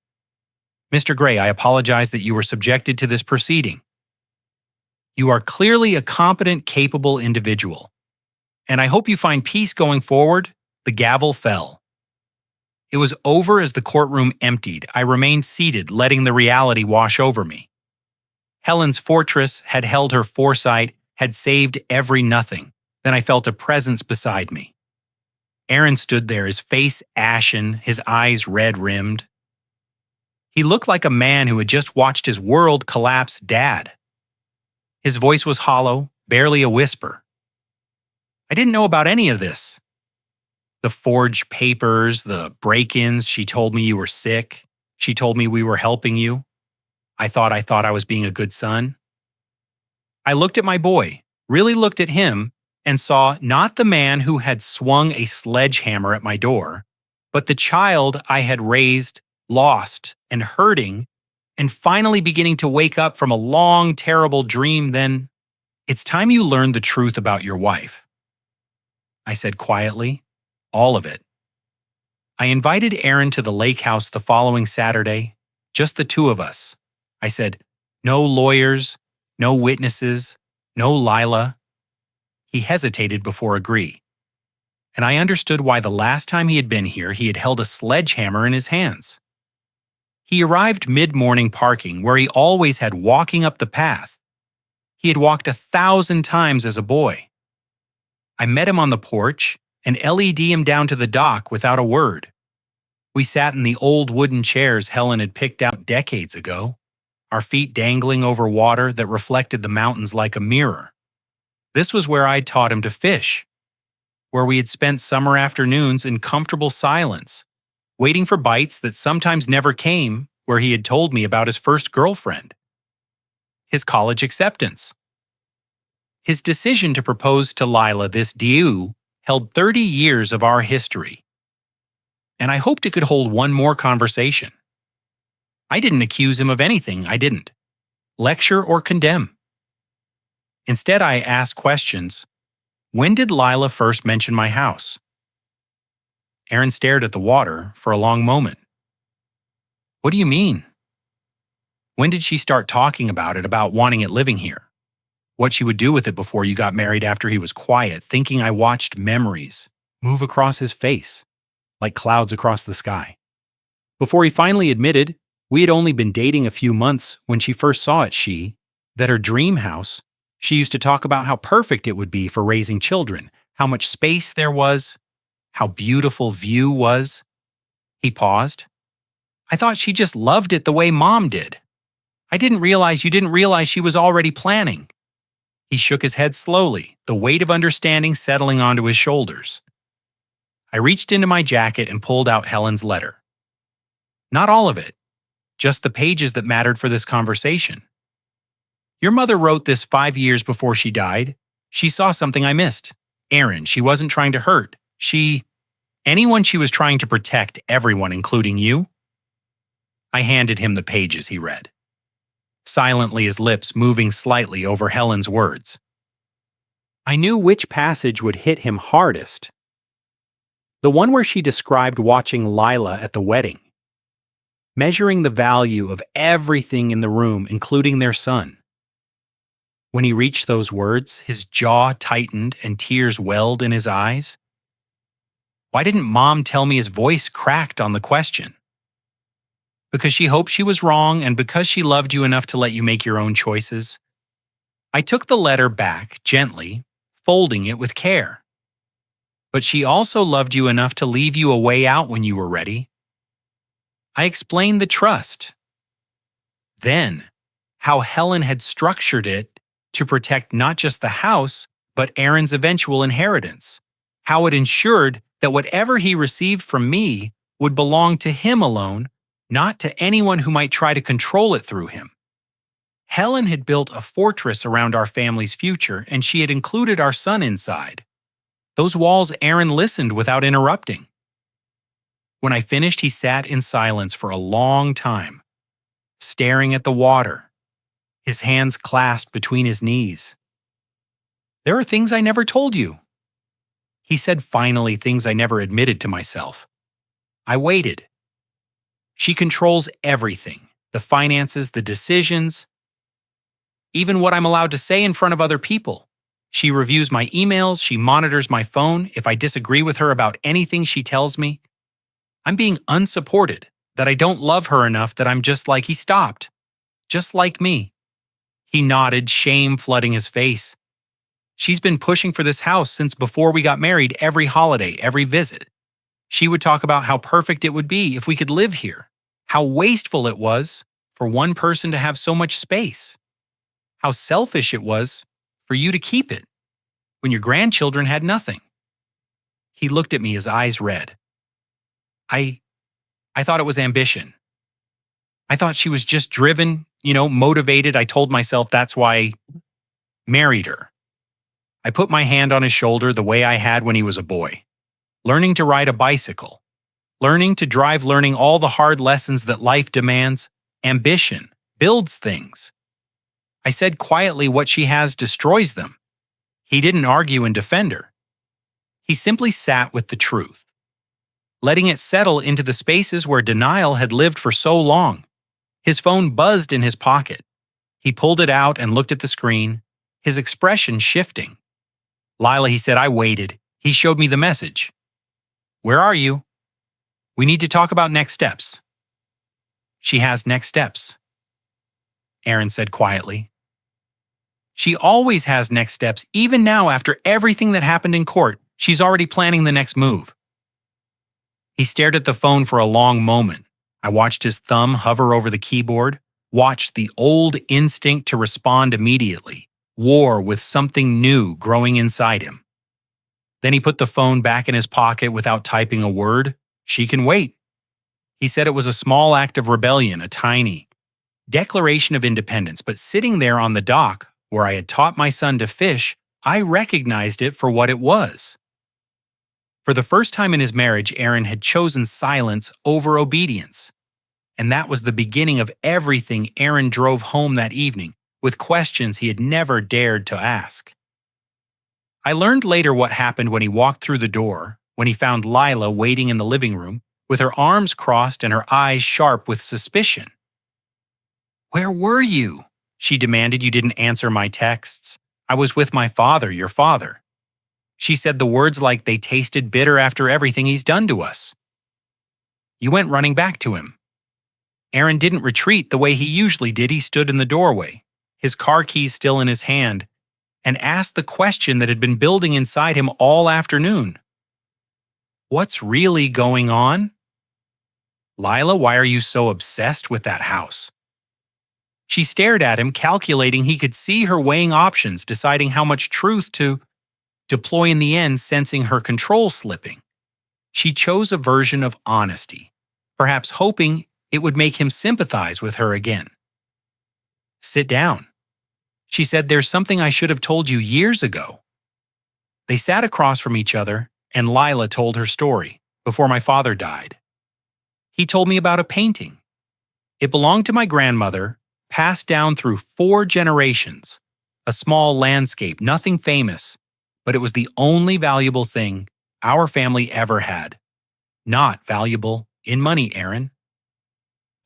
Mr. Gray, I apologize that you were subjected to this proceeding. You are clearly a competent, capable individual, and I hope you find peace going forward." The gavel fell. It was over as the courtroom emptied. I remained seated, letting the reality wash over me. Helen's fortress had held her foresight, had saved every nothing. Then I felt a presence beside me. Aaron stood there, his face ashen, his eyes red-rimmed. He looked like a man who had just watched his world collapse. "Dad." His voice was hollow, barely a whisper. "I didn't know about any of this. The forged papers, the break-ins. She told me you were sick. She told me we were helping you. I thought I was being a good son." I looked at my boy, really looked at him, and saw not the man who had swung a sledgehammer at my door, but the child I had raised, lost, and hurting, and finally beginning to wake up from a long, terrible dream. "Then, it's time you learned the truth about your wife," I said quietly. "All of it." I invited Aaron to the lake house the following Saturday, just the two of us. I said, "No lawyers, no witnesses, no Lila." He hesitated before agreeing, and I understood why. The last time he had been here, he had held a sledgehammer in his hands. He arrived mid-morning, parking where he always had, walking up the path. He had walked 1,000 times as a boy. I met him on the porch, and LED him down to the dock without a word. We sat in the old wooden chairs Helen had picked out decades ago, our feet dangling over water that reflected the mountains like a mirror. This was where I'd taught him to fish, where we had spent summer afternoons in comfortable silence, waiting for bites that sometimes never came, where he had told me about his first girlfriend, his college acceptance. His decision to propose to Lila this due held 30 years of our history. And I hoped it could hold one more conversation. I didn't accuse him of anything I didn't, lecture or condemn. Instead, I asked questions. When did Lila first mention my house? Aaron stared at the water for a long moment. What do you mean? When did she start talking about it, about wanting it living here? What she would do with it before you got married after he was quiet, thinking I watched memories move across his face, like clouds across the sky. Before he finally admitted we had only been dating a few months when she first saw it, that her dream house, she used to talk about how perfect it would be for raising children, how much space there was, how beautiful view was. He paused. I thought she just loved it the way Mom did. I didn't realize you didn't realize she was already planning. He shook his head slowly, the weight of understanding settling onto his shoulders. I reached into my jacket and pulled out Helen's letter. Not all of it, just the pages that mattered for this conversation. Your mother wrote this 5 years before she died. She saw something I missed. Aaron, she wasn't trying to hurt. Anyone she was trying to protect, everyone, including you. I handed him the pages he read, silently, his lips moving slightly over Helen's words. I knew which passage would hit him hardest. The one where she described watching Lila at the wedding, measuring the value of everything in the room, including their son. When he reached those words, his jaw tightened and tears welled in his eyes. Why didn't Mom tell me? His voice cracked on the question. Because she hoped she was wrong and because she loved you enough to let you make your own choices. I took the letter back gently, folding it with care. But she also loved you enough to leave you a way out when you were ready. I explained the trust. Then, how Helen had structured it to protect not just the house, but Aaron's eventual inheritance. How it ensured that whatever he received from me would belong to him alone, not to anyone who might try to control it through him. Helen had built a fortress around our family's future, and she had included our son inside. Those walls Aaron listened without interrupting. When I finished, he sat in silence for a long time, staring at the water, his hands clasped between his knees. There are things I never told you. He said finally, things I never admitted to myself. I waited. She controls everything, the finances, the decisions, even what I'm allowed to say in front of other people. She reviews my emails, she monitors my phone. If I disagree with her about anything, she tells me. I'm being unsupported, that I don't love her enough, that I'm just like, he stopped. Just like me. He nodded, shame flooding his face. She's been pushing for this house since before we got married, every holiday, every visit. She would talk about how perfect it would be if we could live here, how wasteful it was for one person to have so much space, how selfish it was for you to keep it when your grandchildren had nothing. He looked at me, his eyes red. I thought it was ambition. I thought she was just driven, motivated. I told myself that's why I married her. I put my hand on his shoulder the way I had when he was a boy, learning to ride a bicycle, learning to drive, learning all the hard lessons that life demands. Ambition builds things. I said quietly, what she has destroys them. He didn't argue and defend her. He simply sat with the truth, letting it settle into the spaces where denial had lived for so long. His phone buzzed in his pocket. He pulled it out and looked at the screen, his expression shifting. Lila, he said, I waited. He showed me the message. Where are you? We need to talk about next steps. She has next steps, Aaron said quietly. She always has next steps, even now after everything that happened in court. She's already planning the next move." He stared at the phone for a long moment. I watched his thumb hover over the keyboard, watched the old instinct to respond immediately, war with something new growing inside him. Then he put the phone back in his pocket without typing a word. "She can wait." He said it was a small act of rebellion, a tiny declaration of independence, but sitting there on the dock, where I had taught my son to fish, I recognized it for what it was. For the first time in his marriage, Aaron had chosen silence over obedience. And that was the beginning of everything Aaron drove home that evening, with questions he had never dared to ask. I learned later what happened when he walked through the door, when he found Lila waiting in the living room, with her arms crossed and her eyes sharp with suspicion. "Where were you?" she demanded. "You didn't answer my texts." "I was with my father, your father." She said the words like they tasted bitter after everything he's done to us. You went running back to him. Aaron didn't retreat the way he usually did. He stood in the doorway, his car keys still in his hand, and asked the question that had been building inside him all afternoon. "What's really going on? Lila, why are you so obsessed with that house?" She stared at him, calculating he could see her weighing options, deciding how much truth to deploy in the end, sensing her control slipping. She chose a version of honesty, perhaps hoping it would make him sympathize with her again. "Sit down." She said, "There's something I should have told you years ago." They sat across from each other, and Lila told her story before my father died. He told me about a painting. It belonged to my grandmother, passed down through 4 generations, a small landscape, nothing famous, but it was the only valuable thing our family ever had. Not valuable in money, Aaron.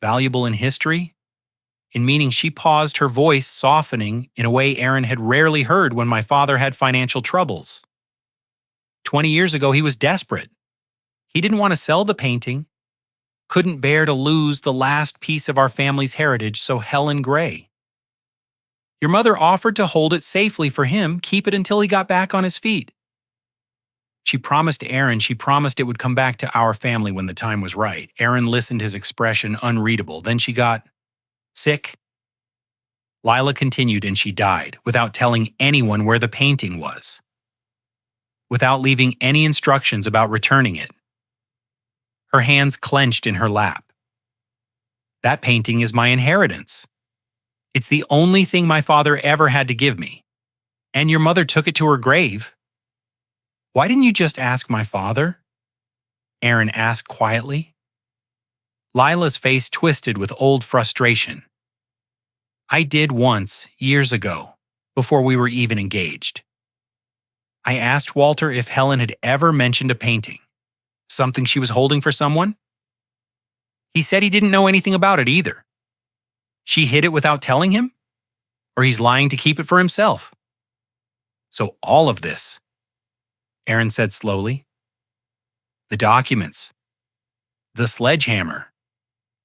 Valuable in history? In meaning. She paused, her voice softening in a way Aaron had rarely heard when my father had financial troubles. 20 years ago, he was desperate. He didn't want to sell the painting, couldn't bear to lose the last piece of our family's heritage, so Helen Gray. Your mother offered to hold it safely for him, keep it until he got back on his feet. She promised Aaron, she promised it would come back to our family when the time was right. Aaron listened, his expression unreadable. Then she got sick. Lila continued, and she died without telling anyone where the painting was, without leaving any instructions about returning it. Her hands clenched in her lap. That painting is my inheritance. It's the only thing my father ever had to give me. And your mother took it to her grave. Why didn't you just ask my father? Aaron asked quietly. Lila's face twisted with old frustration. I did once, years ago, before we were even engaged. I asked Walter if Helen had ever mentioned a painting, something she was holding for someone. He said he didn't know anything about it either. She hid it without telling him? Or he's lying to keep it for himself? So all of this, Aaron said slowly, the documents, the sledgehammer,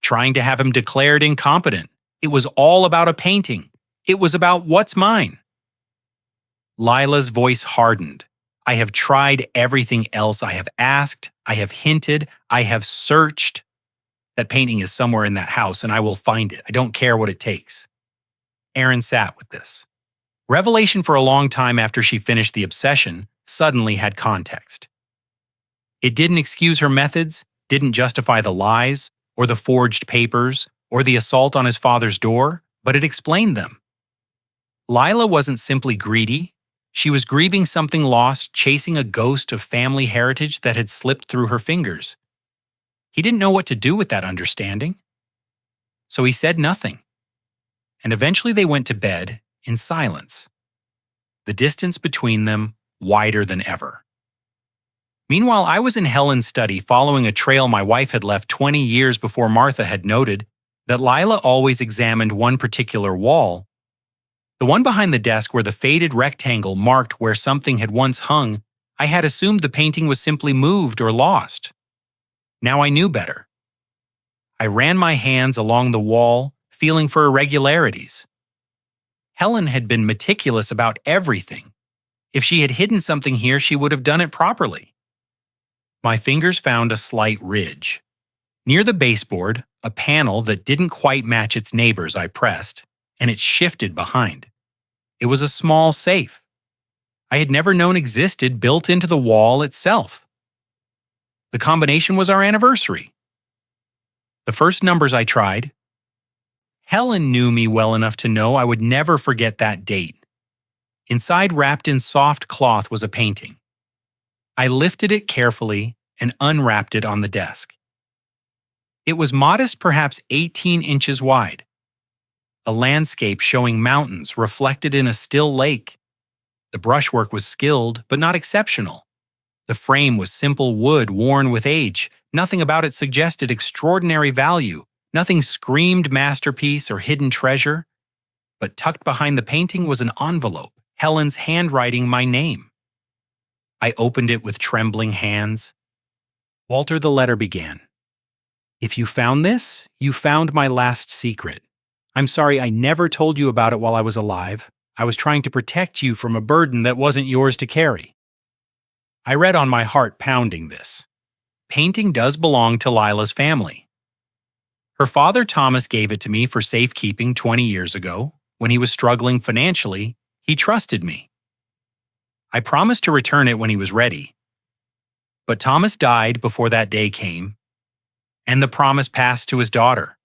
trying to have him declared incompetent. It was all about a painting. It was about what's mine. Lila's voice hardened. I have tried everything else. I have asked. I have hinted. I have searched. That painting is somewhere in that house, and I will find it. I don't care what it takes. Aaron sat with this. Revelation for a long time after she finished the obsession suddenly had context. It didn't excuse her methods, didn't justify the lies, or the forged papers, or the assault on his father's door, but it explained them. Lila wasn't simply greedy. She was grieving something lost, chasing a ghost of family heritage that had slipped through her fingers. He didn't know what to do with that understanding. So he said nothing. And eventually they went to bed in silence, the distance between them wider than ever. Meanwhile, I was in Helen's study following a trail my wife had left 20 years before Martha had noted that Lila always examined one particular wall. The one behind the desk where the faded rectangle marked where something had once hung. I had assumed the painting was simply moved or lost. Now I knew better. I ran my hands along the wall, feeling for irregularities. Helen had been meticulous about everything. If she had hidden something here, she would have done it properly. My fingers found a slight ridge. Near the baseboard, a panel that didn't quite match its neighbors I pressed, and it shifted behind. It was a small safe. I had never known existed built into the wall itself. The combination was our anniversary. The first numbers I tried. Helen knew me well enough to know I would never forget that date. Inside, wrapped in soft cloth, was a painting. I lifted it carefully and unwrapped it on the desk. It was modest, perhaps 18 inches wide. A landscape showing mountains reflected in a still lake. The brushwork was skilled, but not exceptional. The frame was simple wood worn with age. Nothing about it suggested extraordinary value. Nothing screamed masterpiece or hidden treasure. But tucked behind the painting was an envelope, Helen's handwriting, my name. I opened it with trembling hands. Walter, the letter began. If you found this, you found my last secret. I'm sorry I never told you about it while I was alive. I was trying to protect you from a burden that wasn't yours to carry. I read on my heart pounding this. Painting does belong to Lila's family. Her father Thomas gave it to me for safekeeping 20 years ago. When he was struggling financially, he trusted me. I promised to return it when he was ready. But Thomas died before that day came, and the promise passed to his daughter.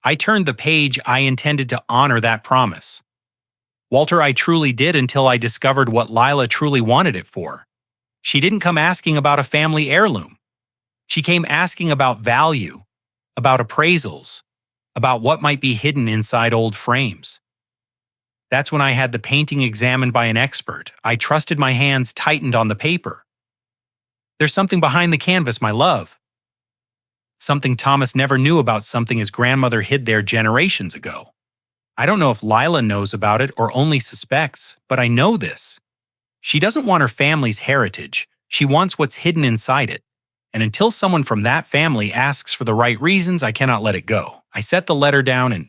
I turned the page. I intended to honor that promise. Walter, I truly did until I discovered what Lila truly wanted it for. She didn't come asking about a family heirloom. She came asking about value, about appraisals, about what might be hidden inside old frames. That's when I had the painting examined by an expert. I trusted my hands tightened on the paper. There's something behind the canvas, my love. Something Thomas never knew about, something his grandmother hid there generations ago. I don't know if Lila knows about it or only suspects, but I know this. She doesn't want her family's heritage. She wants what's hidden inside it. And until someone from that family asks for the right reasons, I cannot let it go. I set the letter down and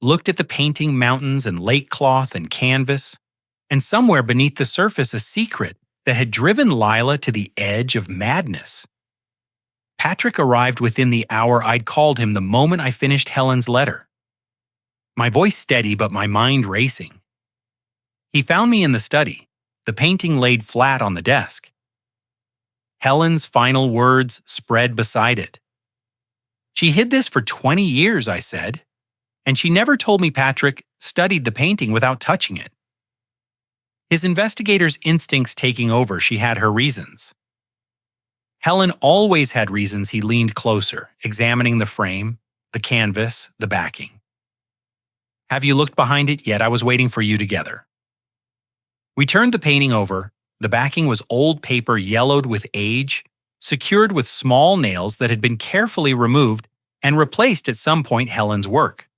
looked at the painting, mountains and lake cloth and canvas, and somewhere beneath the surface a secret that had driven Lila to the edge of madness. Patrick arrived within the hour I'd called him the moment I finished Helen's letter. My voice steady, but my mind racing. He found me in the study, the painting laid flat on the desk. Helen's final words spread beside it. She hid this for 20 years, I said, and she never told me Patrick studied the painting without touching it. His investigator's instincts taking over, she had her reasons. Helen always had reasons. He leaned closer, examining the frame, the canvas, the backing. Have you looked behind it yet? I was waiting for you together. We turned the painting over. The backing was old paper yellowed with age, secured with small nails that had been carefully removed and replaced at some point Helen's work.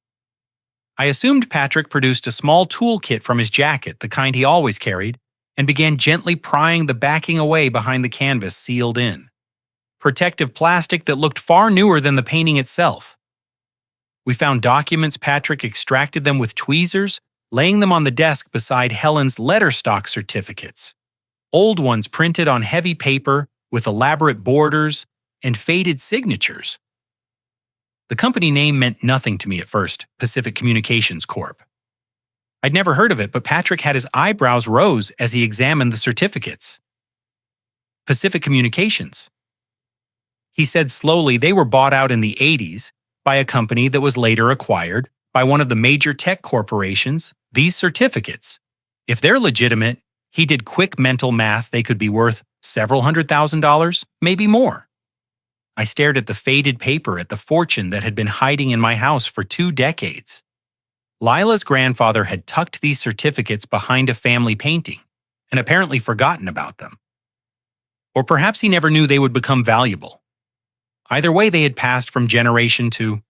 I assumed Patrick produced a small toolkit from his jacket, the kind he always carried, and began gently prying the backing away behind the canvas sealed in. Protective plastic that looked far newer than the painting itself. We found documents. Patrick extracted them with tweezers, laying them on the desk beside Helen's letter stock certificates. Old ones printed on heavy paper with elaborate borders and faded signatures. The company name meant nothing to me at first, Pacific Communications Corp. I'd never heard of it, but Patrick had his eyebrows rose as he examined the certificates. Pacific Communications. He said slowly, they were bought out in the 80s by a company that was later acquired by one of the major tech corporations. These certificates, if they're legitimate, he did quick mental math, they could be worth several $100,000, maybe more. I stared at the faded paper, at the fortune that had been hiding in my house for 2 decades. Lila's grandfather had tucked these certificates behind a family painting and apparently forgotten about them. Or perhaps he never knew they would become valuable. Either way, they had passed from generation to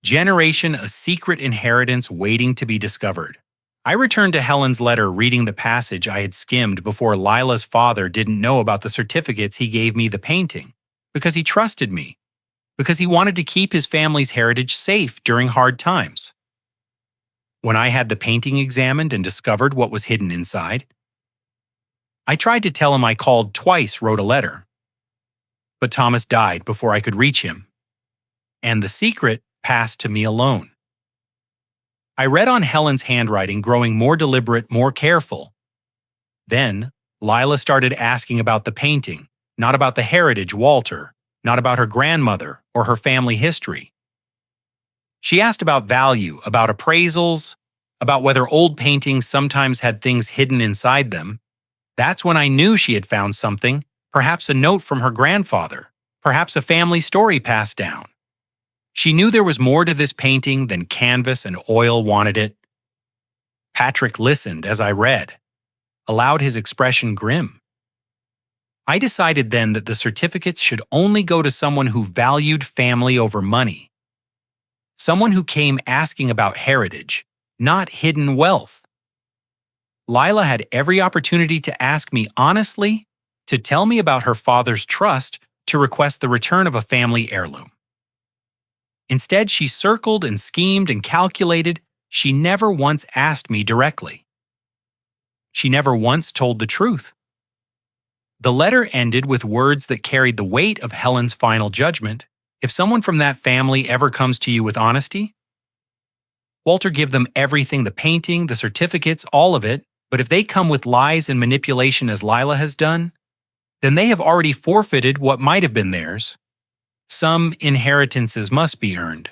generation, a secret inheritance waiting to be discovered. I returned to Helen's letter, reading the passage I had skimmed before. Lila's father didn't know about the certificates. He gave me the painting because he trusted me, because he wanted to keep his family's heritage safe during hard times. When I had the painting examined and discovered what was hidden inside, I tried to tell him I called twice, wrote a letter. But Thomas died before I could reach him, and the secret passed to me alone. I read on Helen's handwriting growing more deliberate, more careful. Then, Lila started asking about the painting, not about the heritage, Walter, not about her grandmother or her family history. She asked about value, about appraisals, about whether old paintings sometimes had things hidden inside them. That's when I knew she had found something, perhaps a note from her grandfather, perhaps a family story passed down. She knew there was more to this painting than canvas and oil wanted it. Patrick listened as I read, allowed his expression grim. I decided then that the certificates should only go to someone who valued family over money. Someone who came asking about heritage, not hidden wealth. Lila had every opportunity to ask me honestly, to tell me about her father's trust to request the return of a family heirloom. Instead, she circled and schemed and calculated. She never once asked me directly. She never once told the truth. The letter ended with words that carried the weight of Helen's final judgment. If someone from that family ever comes to you with honesty, Walter, give them everything, the painting, the certificates, all of it, but if they come with lies and manipulation as Lila has done, then they have already forfeited what might have been theirs. Some inheritances must be earned.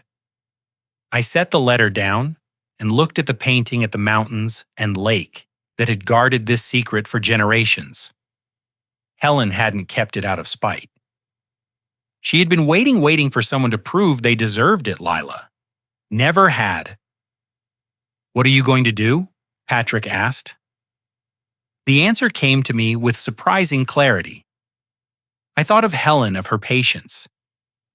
I set the letter down and looked at the painting at the mountains and lake that had guarded this secret for generations. Helen hadn't kept it out of spite. She had been waiting for someone to prove they deserved it, Lila. Never had. What are you going to do? Patrick asked. The answer came to me with surprising clarity. I thought of Helen, of her patience,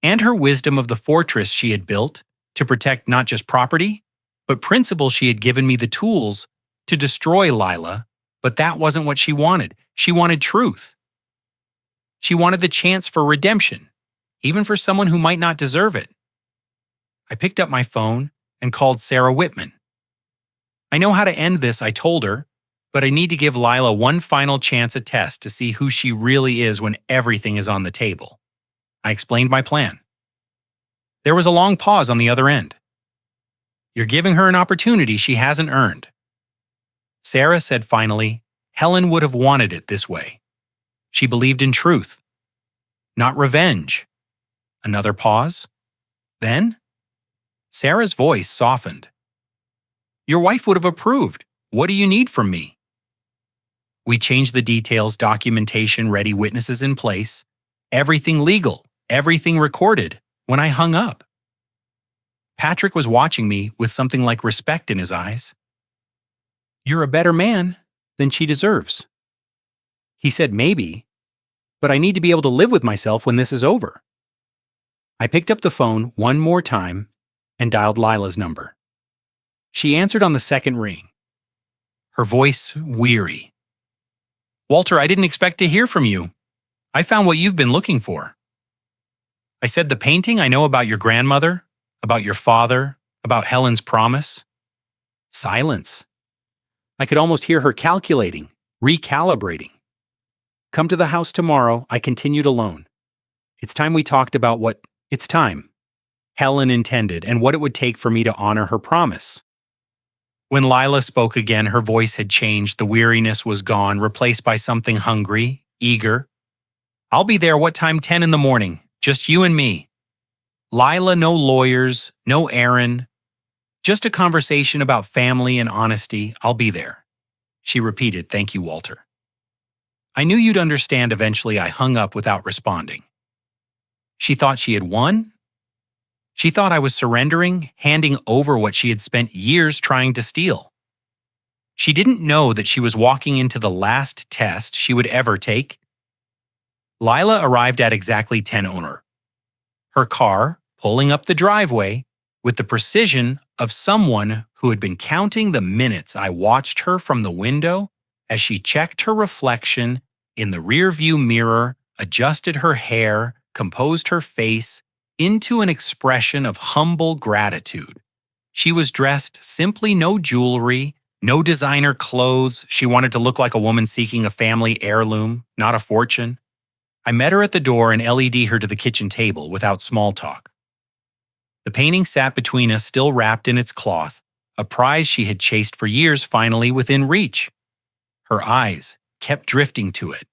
and her wisdom of the fortress she had built to protect not just property, but principle. She had given me the tools to destroy Lila, but that wasn't what she wanted. She wanted truth. She wanted the chance for redemption, even for someone who might not deserve it. I picked up my phone and called Sarah Whitman. I know how to end this, I told her, but I need to give Lila one final chance at test to see who she really is when everything is on the table. I explained my plan. There was a long pause on the other end. You're giving her an opportunity she hasn't earned. Sarah said finally, Helen would have wanted it this way. She believed in truth, not revenge. Another pause. Then, Sarah's voice softened. Your wife would have approved. What do you need from me? We changed the details, documentation ready, witnesses in place, everything legal, everything recorded when I hung up. Patrick was watching me with something like respect in his eyes. You're a better man than she deserves. He said maybe, but I need to be able to live with myself when this is over. I picked up the phone one more time and dialed Lila's number. She answered on the second ring, her voice weary. Walter, I didn't expect to hear from you. I found what you've been looking for. I said the painting I know about your grandmother, about your father, about Helen's promise. Silence. I could almost hear her calculating, recalibrating. Come to the house tomorrow, I continued alone. It's time we talked about what it's time Helen intended and what it would take for me to honor her promise. When Lila spoke again, her voice had changed. The weariness was gone, replaced by something hungry, eager. I'll be there, what time? 10 in the morning. Just you and me. Lila, no lawyers, no Aaron. Just a conversation about family and honesty. I'll be there. She repeated, thank you, Walter. I knew you'd understand eventually. I hung up without responding. She thought she had won? She thought I was surrendering, handing over what she had spent years trying to steal. She didn't know that she was walking into the last test she would ever take. Lila arrived at exactly 10 owner. Her car pulling up the driveway with the precision of someone who had been counting the minutes I watched her from the window as she checked her reflection in the rearview mirror, adjusted her hair, composed her face into an expression of humble gratitude. She was dressed simply, no jewelry, No designer clothes. She wanted to look like a woman seeking a family heirloom, not a fortune. I met her at the door and LED her to the kitchen table without small talk. The painting sat between us, still wrapped in its cloth, a prize she had chased for years finally within reach. Her eyes kept drifting to it.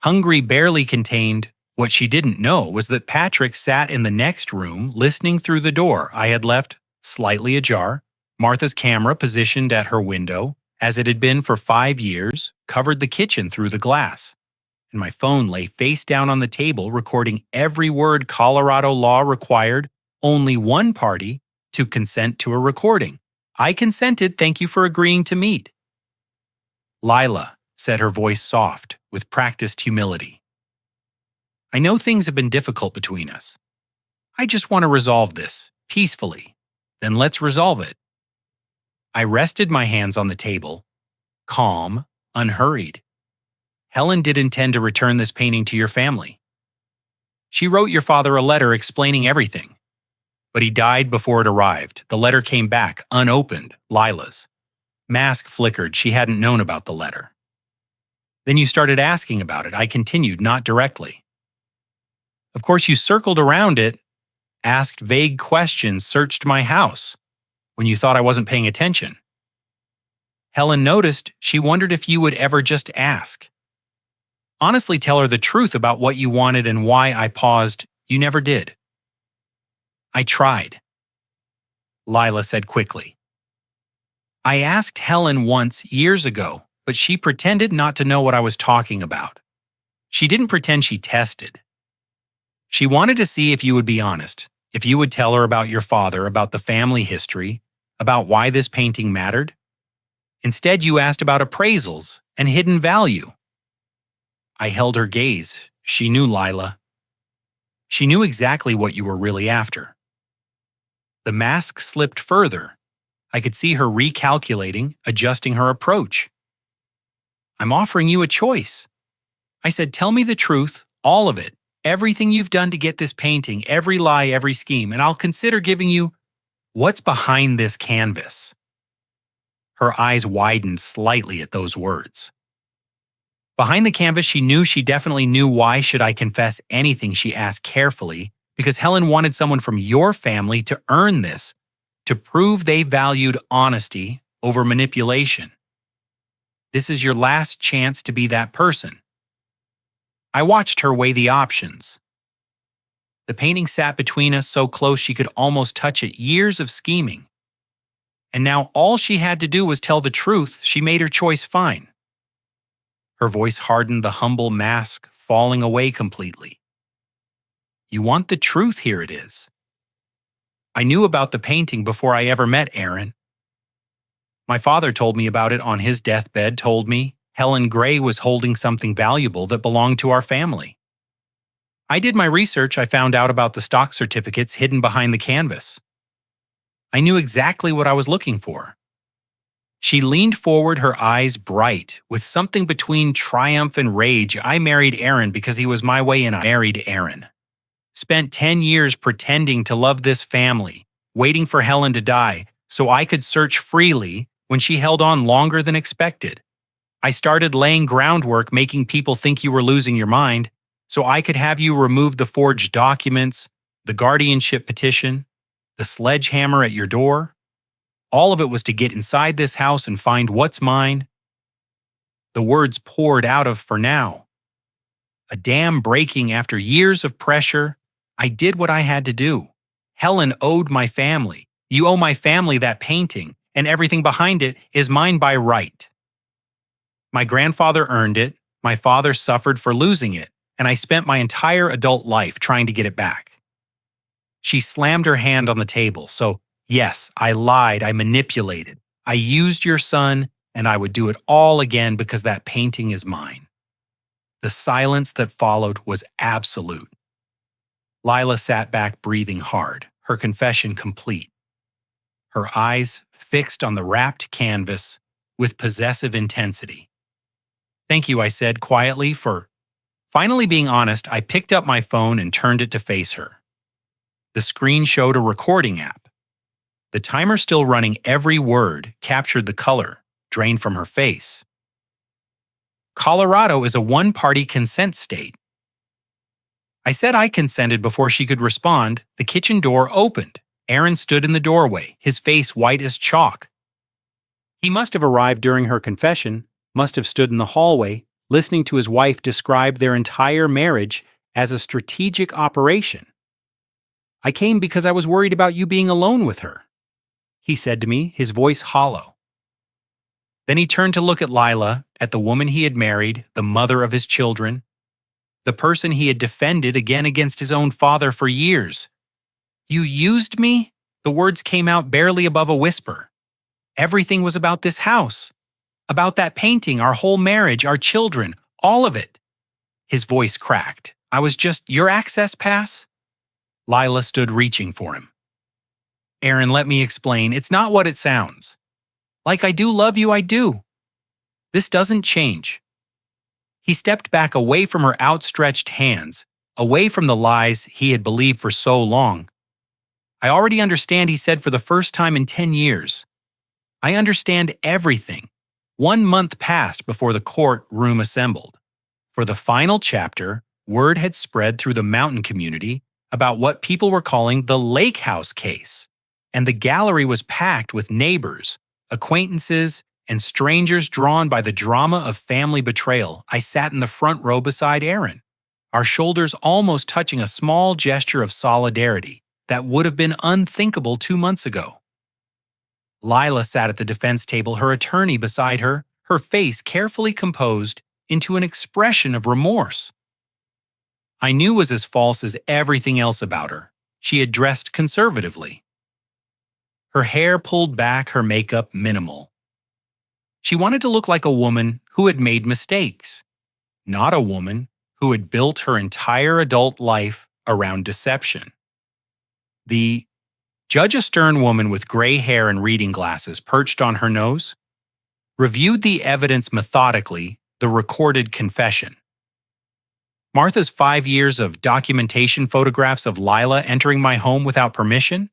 Hungry barely contained. What she didn't know was that Patrick sat in the next room listening through the door I had left slightly ajar. Martha's camera, positioned at her window, as it had been for 5 years, covered the kitchen through the glass. And my phone lay face down on the table, recording every word. Colorado law required only one party to consent to a recording. I consented, thank you for agreeing to meet. Lila, said her voice soft, with practiced humility. I know things have been difficult between us. I just want to resolve this, peacefully. Then let's resolve it. I rested my hands on the table, calm, unhurried. Helen did intend to return this painting to your family. She wrote your father a letter explaining everything. But he died before it arrived. The letter came back, unopened, Lila's. Mask flickered. She hadn't known about the letter. Then you started asking about it. I continued, not directly. Of course, you circled around it, asked vague questions, searched my house when you thought I wasn't paying attention. Helen noticed. She wondered if you would ever just ask. Honestly, tell her the truth about what you wanted and why. I paused. You never did. I tried, Lila said quickly. I asked Helen once years ago, but she pretended not to know what I was talking about. She didn't pretend she tested. She wanted to see if you would be honest, if you would tell her about your father, about the family history, about why this painting mattered. Instead, you asked about appraisals and hidden value. I held her gaze. She knew, Lila. She knew exactly what you were really after. The mask slipped further. I could see her recalculating, adjusting her approach. I'm offering you a choice. I said, tell me the truth, all of it, everything you've done to get this painting, every lie, every scheme, and I'll consider giving you what's behind this canvas. Her eyes widened slightly at those words. Behind the canvas, she definitely knew. Why should I confess anything? She asked carefully, because Helen wanted someone from your family to earn this, to prove they valued honesty over manipulation. This is your last chance to be that person. I watched her weigh the options. The painting sat between us so close she could almost touch it. Years of scheming. And now all she had to do was tell the truth. She made her choice fine. Her voice hardened, the humble mask falling away completely. You want the truth? Here it is. I knew about the painting before I ever met Aaron. My father told me about it on his deathbed, told me Helen Gray was holding something valuable that belonged to our family. I did my research. I found out about the stock certificates hidden behind the canvas. I knew exactly what I was looking for. She leaned forward, her eyes bright, with something between triumph and rage. I married Aaron because he was my way, and I married Aaron. Spent 10 years pretending to love this family, waiting for Helen to die so I could search freely when she held on longer than expected. I started laying groundwork, making people think you were losing your mind, so I could have you remove the forged documents, the guardianship petition, the sledgehammer at your door. All of it was to get inside this house and find what's mine. The words poured out of for now. A dam breaking after years of pressure. I did what I had to do. Helen owed my family. You owe my family that painting, and everything behind it is mine by right. My grandfather earned it, my father suffered for losing it, and I spent my entire adult life trying to get it back. She slammed her hand on the table. So, yes, I lied, I manipulated. I used your son, and I would do it all again because that painting is mine. The silence that followed was absolute. Lila sat back, breathing hard, her confession complete. Her eyes fixed on the wrapped canvas with possessive intensity. Thank you, I said quietly, for finally being honest. I picked up my phone and turned it to face her. The screen showed a recording app. The timer still running, every word captured the color drained from her face. Colorado is a one-party consent state. I said I consented before she could respond. The kitchen door opened. Aaron stood in the doorway, his face white as chalk. He must have arrived during her confession, must have stood in the hallway, listening to his wife describe their entire marriage as a strategic operation. I came because I was worried about you being alone with her, he said to me, his voice hollow. Then he turned to look at Lila, at the woman he had married, the mother of his children, the person he had defended again against his own father for years. You used me? The words came out barely above a whisper. Everything was about this house, about that painting, our whole marriage, our children, all of it. His voice cracked. I was just your access pass? Lila stood reaching for him. Aaron, let me explain. It's not what it sounds. Like I do love you, I do. This doesn't change. He stepped back away from her outstretched hands, away from the lies he had believed for so long. I already understand, he said for the first time in 10 years. I understand everything. 1 month passed before the courtroom assembled. For the final chapter, word had spread through the mountain community about what people were calling the Lake House case, and the gallery was packed with neighbors, acquaintances, and strangers drawn by the drama of family betrayal. I sat in the front row beside Aaron, our shoulders almost touching, a small gesture of solidarity that would have been unthinkable 2 months ago. Lila sat at the defense table, her attorney beside her, her face carefully composed into an expression of remorse. I knew was as false as everything else about her. She had dressed conservatively. Her hair pulled back, her makeup minimal. She wanted to look like a woman who had made mistakes, not a woman who had built her entire adult life around deception. The judge, a stern woman with gray hair and reading glasses perched on her nose, reviewed the evidence methodically, the recorded confession. Martha's 5 years of documentation, photographs of Lila entering my home without permission,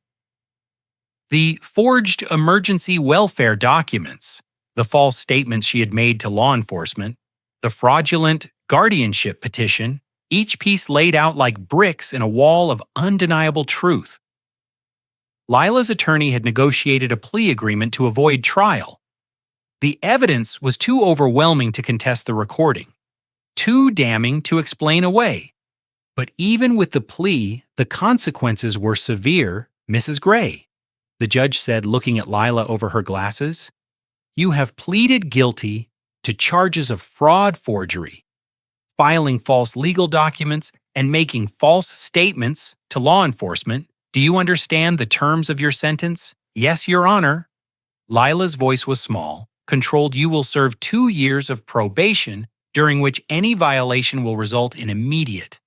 the forged emergency welfare documents, the false statements she had made to law enforcement, the fraudulent guardianship petition, each piece laid out like bricks in a wall of undeniable truth. Lila's attorney had negotiated a plea agreement to avoid trial. The evidence was too overwhelming to contest the recording, too damning to explain away. But even with the plea, the consequences were severe, Mrs. Gray, the judge said, looking at Lila over her glasses. You have pleaded guilty to charges of fraud, forgery, filing false legal documents, and making false statements to law enforcement. Do you understand the terms of your sentence? Yes, Your Honor. Lila's voice was small, controlled. You will serve 2 years of probation, during which any violation will result in immediate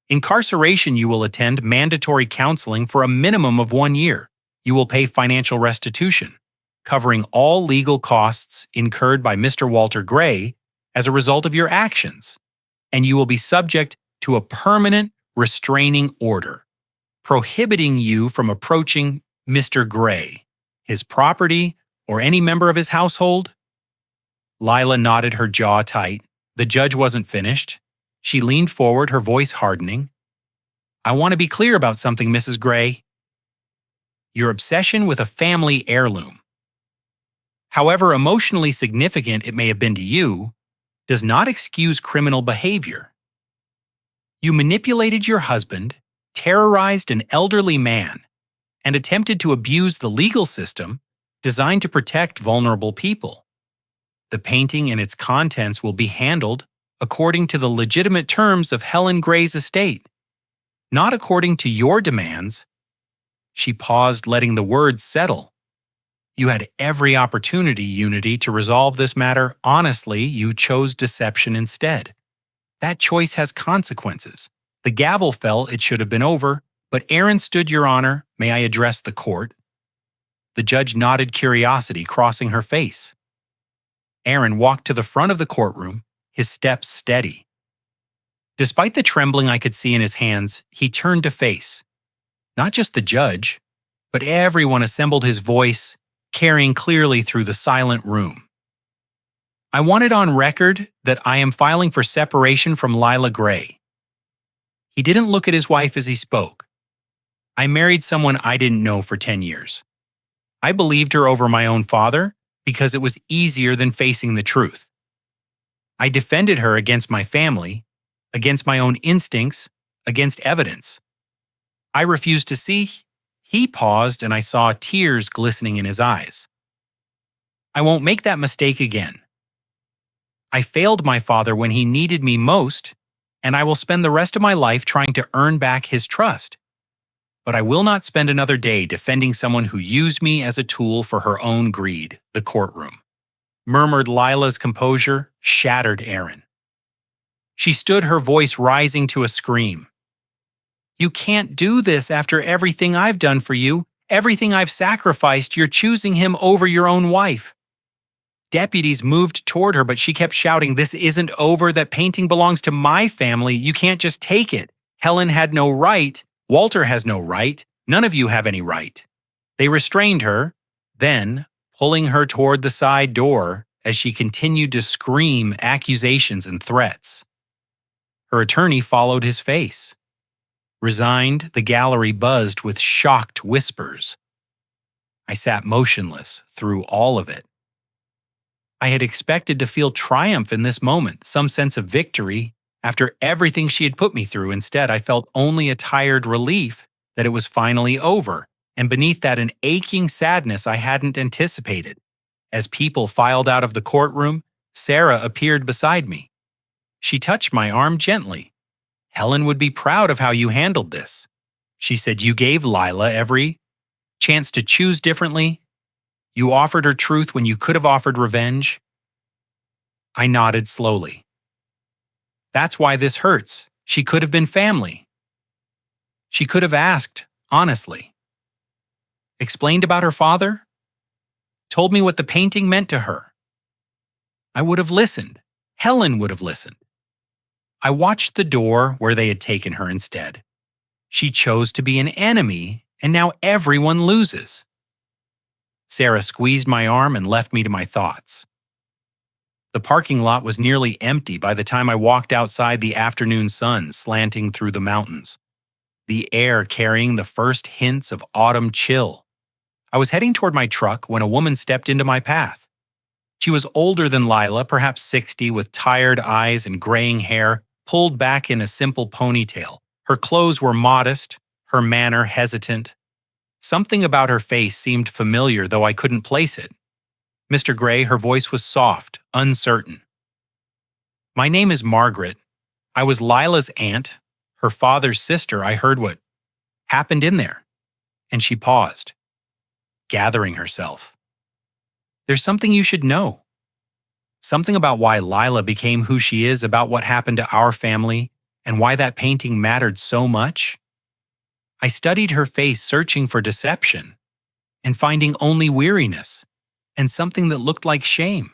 incarceration. You will attend mandatory counseling for a minimum of 1 year. You will pay financial restitution, covering all legal costs incurred by Mr. Walter Gray as a result of your actions, and you will be subject to a permanent restraining order, prohibiting you from approaching Mr. Gray, his property, or any member of his household. Lila nodded, her jaw tight. The judge wasn't finished. She leaned forward, her voice hardening. I want to be clear about something, Mrs. Gray. Your obsession with a family heirloom, however emotionally significant it may have been to you, does not excuse criminal behavior. You manipulated your husband, terrorized an elderly man, and attempted to abuse the legal system designed to protect vulnerable people. The painting and its contents will be handled according to the legitimate terms of Helen Gray's estate, not according to your demands. She paused, letting the words settle. You had every opportunity, Unity, to resolve this matter honestly. You chose deception instead. That choice has consequences. The gavel fell, it should have been over, but Aaron stood, Your Honor. May I address the court? The judge nodded, curiosity crossing her face. Aaron walked to the front of the courtroom, his steps steady. Despite the trembling I could see in his hands, he turned to face not just the judge, but everyone assembled his voice, carrying clearly through the silent room. I want it on record that I am filing for separation from Lila Gray. He didn't look at his wife as he spoke. I married someone I didn't know for 10 years. I believed her over my own father because it was easier than facing the truth. I defended her against my family, against my own instincts, against evidence. I refused to see. He paused, and I saw tears glistening in his eyes. I won't make that mistake again. I failed my father when he needed me most, and I will spend the rest of my life trying to earn back his trust. But I will not spend another day defending someone who used me as a tool for her own greed, the courtroom. Murmured Lila's composure, shattered Aaron. She stood, her voice rising to a scream. You can't do this after everything I've done for you, everything I've sacrificed. You're choosing him over your own wife. Deputies moved toward her, but she kept shouting, this isn't over, that painting belongs to my family. You can't just take it. Helen had no right. Walter has no right. None of you have any right. They restrained her, then, pulling her toward the side door as she continued to scream accusations and threats. Her attorney followed his face. Resigned, the gallery buzzed with shocked whispers. I sat motionless through all of it. I had expected to feel triumph in this moment, some sense of victory, after everything she had put me through. Instead, I felt only a tired relief that it was finally over, and beneath that an aching sadness I hadn't anticipated. As people filed out of the courtroom, Sarah appeared beside me. She touched my arm gently. Helen would be proud of how you handled this. She said you gave Lila every chance to choose differently. You offered her truth when you could have offered revenge. I nodded slowly. That's why this hurts. She could have been family. She could have asked, honestly. Explained about her father. Told me what the painting meant to her. I would have listened. Helen would have listened. I watched the door where they had taken her instead. She chose to be an enemy, and now everyone loses. Sarah squeezed my arm and left me to my thoughts. The parking lot was nearly empty by the time I walked outside, the afternoon sun slanting through the mountains, the air carrying the first hints of autumn chill. I was heading toward my truck when a woman stepped into my path. She was older than Lila, perhaps 60, with tired eyes and graying hair pulled back in a simple ponytail. Her clothes were modest, her manner hesitant. Something about her face seemed familiar, though I couldn't place it. Mr. Gray, her voice was soft, uncertain. My name is Margaret. I was Lila's aunt, her father's sister. I heard what happened in there. And she paused, gathering herself. There's something you should know. Something about why Lila became who she is, about what happened to our family, and why that painting mattered so much. I studied her face, searching for deception, and finding only weariness, and something that looked like shame.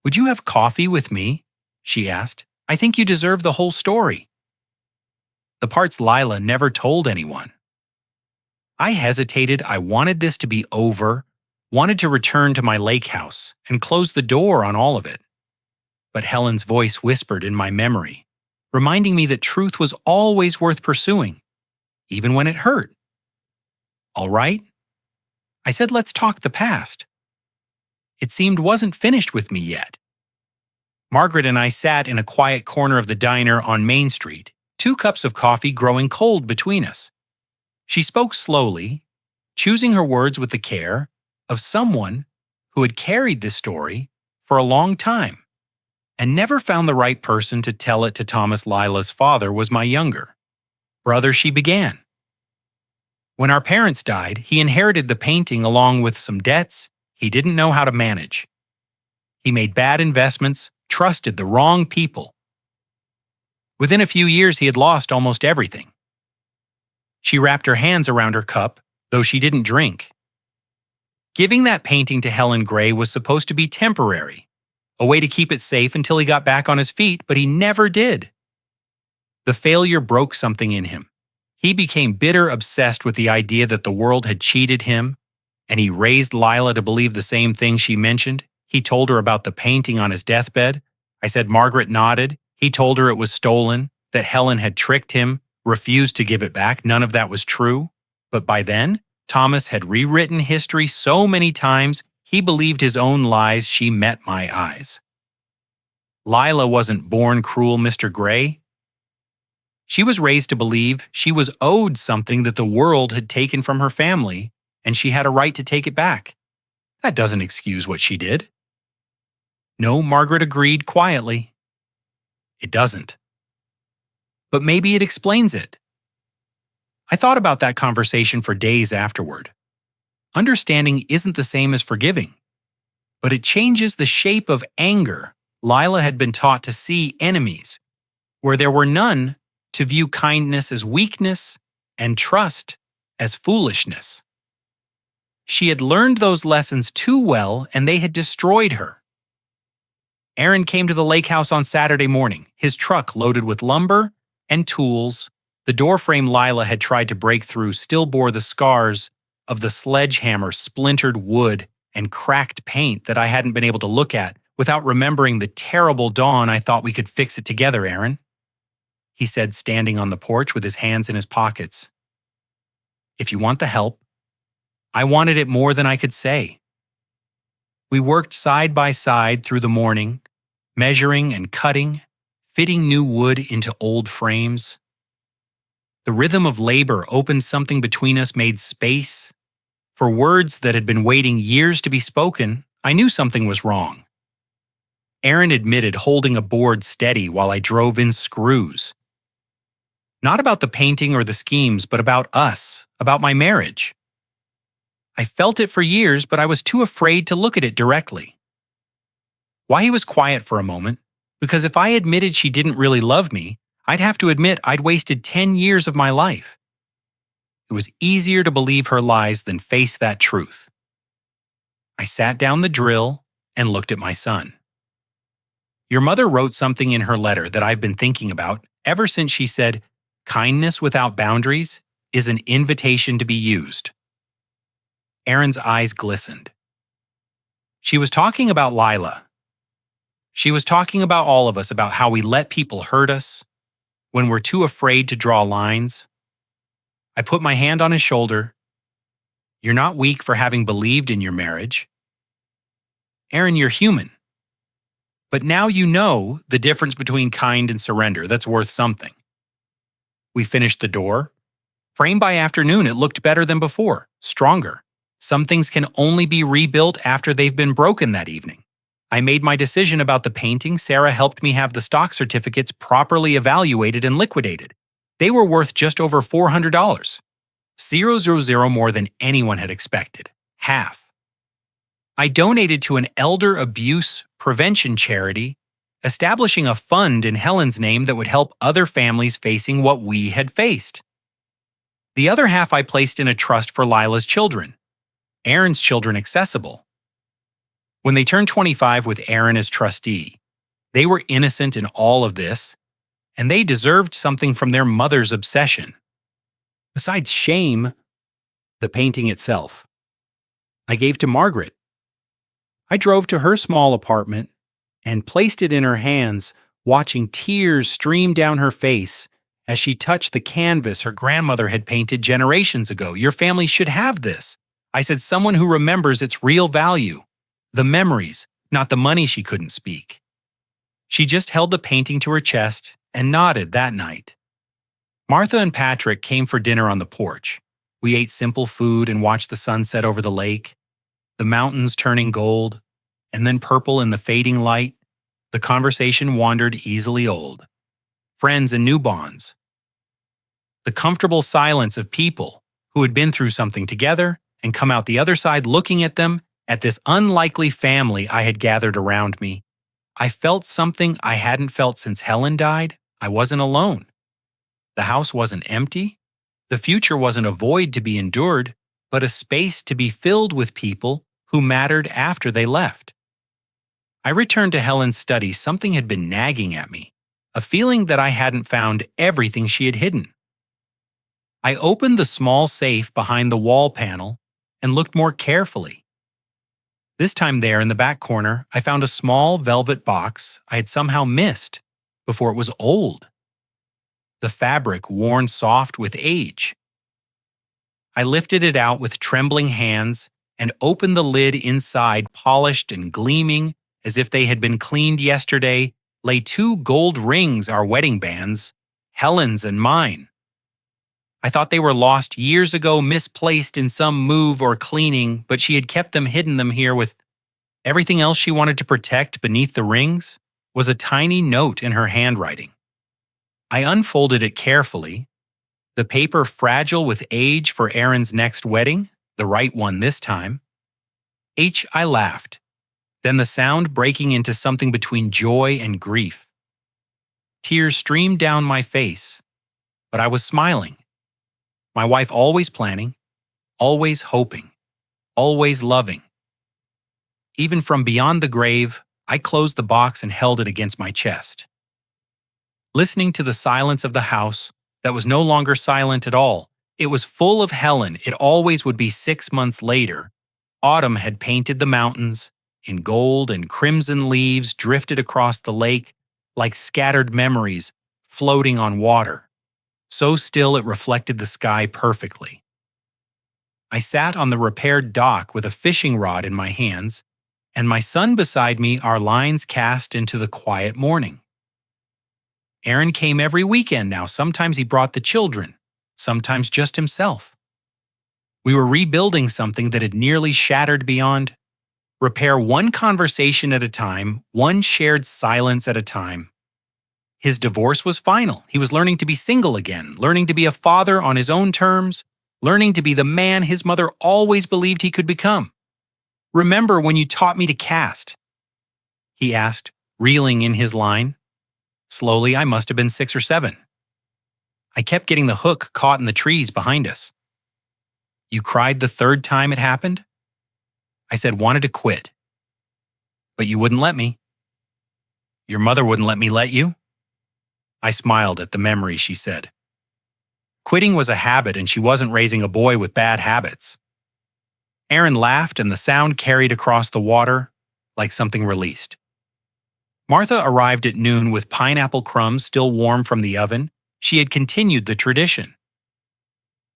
Would you have coffee with me? She asked. I think you deserve the whole story. The parts Lila never told anyone. I hesitated. I wanted this to be over, wanted to return to my lake house and close the door on all of it. But Helen's voice whispered in my memory, reminding me that truth was always worth pursuing, even when it hurt. All right? I said, let's talk the past. It seemed wasn't finished with me yet. Margaret and I sat in a quiet corner of the diner on Main Street, 2 cups of coffee growing cold between us. She spoke slowly, choosing her words with the care of someone who had carried this story for a long time and never found the right person to tell it to. Thomas, Lila's father, was my younger brother. She began. When our parents died, he inherited the painting along with some debts he didn't know how to manage. He made bad investments, trusted the wrong people. Within a few years, he had lost almost everything. She wrapped her hands around her cup, though she didn't drink. Giving that painting to Helen Gray was supposed to be temporary, a way to keep it safe until he got back on his feet, but he never did. The failure broke something in him. He became bitter obsessed with the idea that the world had cheated him, and he raised Lila to believe the same thing she mentioned. He told her about the painting on his deathbed. I said Margaret nodded. He told her it was stolen, that Helen had tricked him, refused to give it back. None of that was true. But by then, Thomas had rewritten history so many times, he believed his own lies. She met my eyes. Lila wasn't born cruel, Mr. Gray. She was raised to believe she was owed something that the world had taken from her family, and she had a right to take it back. That doesn't excuse what she did. No, Margaret agreed quietly. It doesn't. But maybe it explains it. I thought about that conversation for days afterward. Understanding isn't the same as forgiving, but it changes the shape of anger. Lila had been taught to see enemies, where there were none, to view kindness as weakness and trust as foolishness. She had learned those lessons too well, and they had destroyed her. Aaron came to the lake house on Saturday morning, his truck loaded with lumber and tools. The doorframe Lila had tried to break through still bore the scars of the sledgehammer, splintered wood, and cracked paint that I hadn't been able to look at without remembering the terrible dawn. I thought we could fix it together, Aaron, he said, standing on the porch with his hands in his pockets. If you want the help, I wanted it more than I could say. We worked side by side through the morning, measuring and cutting, fitting new wood into old frames. The rhythm of labor opened something between us, made space. For words that had been waiting years to be spoken, I knew something was wrong. Aaron admitted holding a board steady while I drove in screws. Not about the painting or the schemes, but about us, about my marriage. I felt it for years, but I was too afraid to look at it directly. Why he was quiet for a moment, because if I admitted she didn't really love me, I'd have to admit I'd wasted 10 years of my life. It was easier to believe her lies than face that truth. I sat down the drill and looked at my son. Your mother wrote something in her letter that I've been thinking about ever since. She said, kindness without boundaries is an invitation to be used. Aaron's eyes glistened. She was talking about Lila. She was talking about all of us, about how we let people hurt us when we're too afraid to draw lines. I put my hand on his shoulder. You're not weak for having believed in your marriage. Aaron, you're human. But now you know the difference between kind and surrender. That's worth something. We finished the door. Frame by afternoon, it looked better than before, stronger. Some things can only be rebuilt after they've been broken that evening. I made my decision about the painting. Sarah helped me have the stock certificates properly evaluated and liquidated. They were worth just over $400. 000 more than anyone had expected. Half. I donated to an elder abuse prevention charity, establishing a fund in Helen's name that would help other families facing what we had faced. The other half I placed in a trust for Lila's children, Aaron's children accessible. When they turned 25 with Aaron as trustee, they were innocent in all of this, and they deserved something from their mother's obsession. Besides shame, the painting itself, I gave to Margaret. I drove to her small apartment and placed it in her hands, watching tears stream down her face as she touched the canvas her grandmother had painted generations ago. Your family should have this. I said, someone who remembers its real value. The memories, not the money. She couldn't speak. She just held the painting to her chest and nodded that night. Martha and Patrick came for dinner on the porch. We ate simple food and watched the sunset over the lake, the mountains turning gold, and then purple in the fading light. The conversation wandered easily old. Friends and new bonds. The comfortable silence of people who had been through something together and come out the other side, looking at them, at this unlikely family I had gathered around me. I felt something I hadn't felt since Helen died. I wasn't alone. The house wasn't empty. The future wasn't a void to be endured, but a space to be filled with people who mattered after they left. I returned to Helen's study. Something had been nagging at me, a feeling that I hadn't found everything she had hidden. I opened the small safe behind the wall panel and looked more carefully. This time there in the back corner, I found a small velvet box I had somehow missed before it was old. The fabric worn soft with age. I lifted it out with trembling hands and opened the lid. Inside, polished and gleaming as if they had been cleaned yesterday, lay two gold rings, our wedding bands, Helen's and mine. I thought they were lost years ago, misplaced in some move or cleaning, but she had kept them here with everything else she wanted to protect. Beneath the rings was a tiny note in her handwriting. I unfolded it carefully, the paper fragile with age for Aaron's next wedding, the right one this time. I laughed, then the sound breaking into something between joy and grief. Tears streamed down my face, but I was smiling. My wife always planning, always hoping, always loving. Even from beyond the grave, I closed the box and held it against my chest. Listening to the silence of the house that was no longer silent at all, it was full of Helen. It always would be. 6 months later, autumn had painted the mountains in gold, and crimson leaves drifted across the lake like scattered memories floating on water. So still it reflected the sky perfectly. I sat on the repaired dock with a fishing rod in my hands, and my son beside me, our lines cast into the quiet morning. Aaron came every weekend now. Sometimes he brought the children, sometimes just himself. We were rebuilding something that had nearly shattered beyond repair, one conversation at a time, one shared silence at a time. His divorce was final. He was learning to be single again, learning to be a father on his own terms, learning to be the man his mother always believed he could become. "Remember when you taught me to cast?" he asked, reeling in his line. Slowly, I must have been 6 or 7. I kept getting the hook caught in the trees behind us. "You cried the 3rd time it happened?" I said, "Wanted to quit. But you wouldn't let me." "Your mother wouldn't let me let you?" I smiled at the memory, she said. Quitting was a habit, and she wasn't raising a boy with bad habits. Aaron laughed, and the sound carried across the water like something released. Martha arrived at noon with pineapple crumbs still warm from the oven. She had continued the tradition.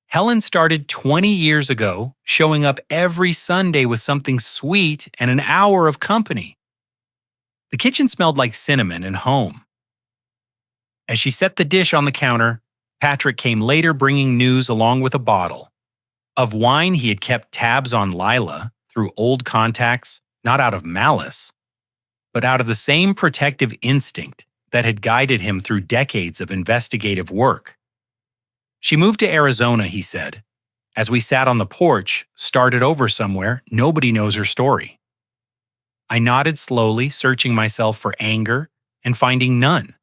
Helen started 20 years ago, showing up every Sunday with something sweet and an hour of company. The kitchen smelled like cinnamon and home. As she set the dish on the counter, Patrick came later bringing news along with a bottle. Of wine, he had kept tabs on Lila through old contacts, not out of malice, but out of the same protective instinct that had guided him through decades of investigative work. She moved to Arizona, he said. As we sat on the porch, started over somewhere, nobody knows her story. I nodded slowly, searching myself for anger and finding none.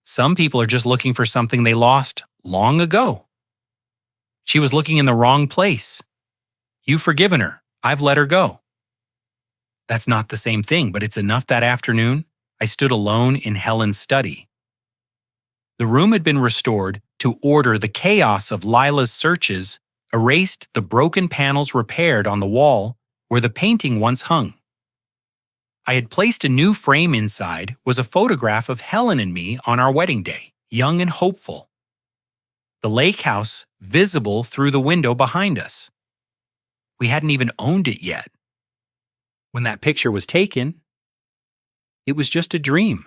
Some people are just looking for something they lost long ago. She was looking in the wrong place. You've forgiven her. I've let her go. That's not the same thing, but it's enough. That afternoon, I stood alone in Helen's study. The room had been restored to order. The chaos of Lila's searches erased the broken panels repaired on the wall where the painting once hung. I had placed a new frame inside, was a photograph of Helen and me on our wedding day, young and hopeful. The lake house visible through the window behind us. We hadn't even owned it yet. When that picture was taken, it was just a dream.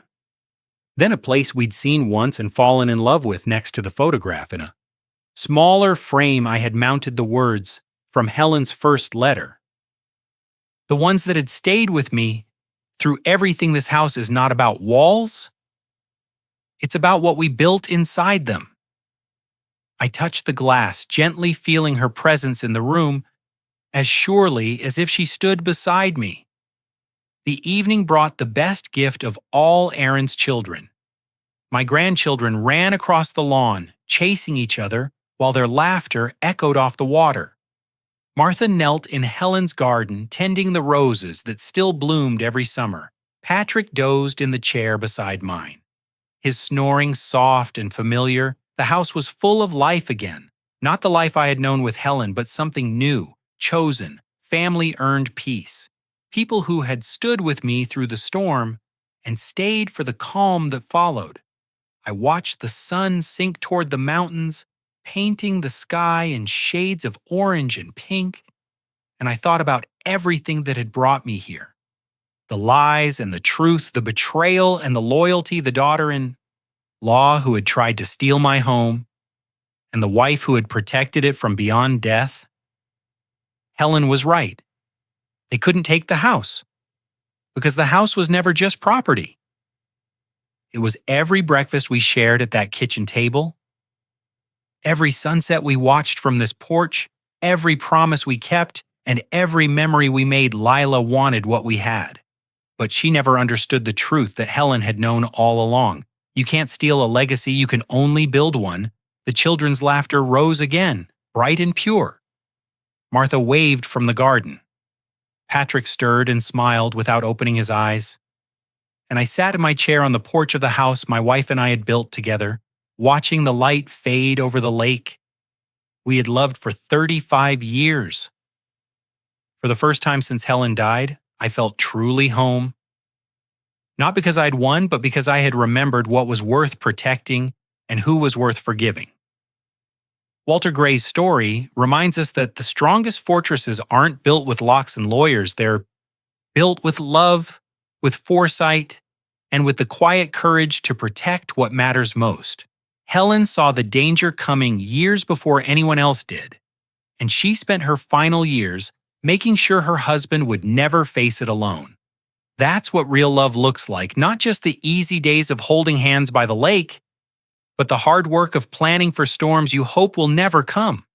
Then a place we'd seen once and fallen in love with next to the photograph. In a smaller frame, I had mounted the words from Helen's first letter. The ones that had stayed with me through everything. This house is not about walls. It's about what we built inside them. I touched the glass, gently feeling her presence in the room, as surely as if she stood beside me. The evening brought the best gift of all Aaron's children. My grandchildren ran across the lawn, chasing each other, while their laughter echoed off the water. Martha knelt in Helen's garden, tending the roses that still bloomed every summer. Patrick dozed in the chair beside mine, his snoring soft and familiar, The house was full of life again. Not the life I had known with Helen, but something new, chosen, family-earned peace. People who had stood with me through the storm and stayed for the calm that followed. I watched the sun sink toward the mountains, painting the sky in shades of orange and pink, and I thought about everything that had brought me here. The lies and the truth, the betrayal and the loyalty, the daughter-in-law who had tried to steal my home, and the wife who had protected it from beyond death. Helen was right. They couldn't take the house, because the house was never just property. It was every breakfast we shared at that kitchen table, every sunset we watched from this porch, every promise we kept, and every memory we made. Lila wanted what we had. But she never understood the truth that Helen had known all along. You can't steal a legacy, you can only build one. The children's laughter rose again, bright and pure. Martha waved from the garden. Patrick stirred and smiled without opening his eyes. And I sat in my chair on the porch of the house my wife and I had built together, watching the light fade over the lake we had loved for 35 years. For the first time since Helen died, I felt truly home. Not because I'd won, but because I had remembered what was worth protecting and who was worth forgiving. Walter Gray's story reminds us that the strongest fortresses aren't built with locks and lawyers. They're built with love, with foresight, and with the quiet courage to protect what matters most. Helen saw the danger coming years before anyone else did, and she spent her final years making sure her husband would never face it alone. That's what real love looks like, not just the easy days of holding hands by the lake, but the hard work of planning for storms you hope will never come.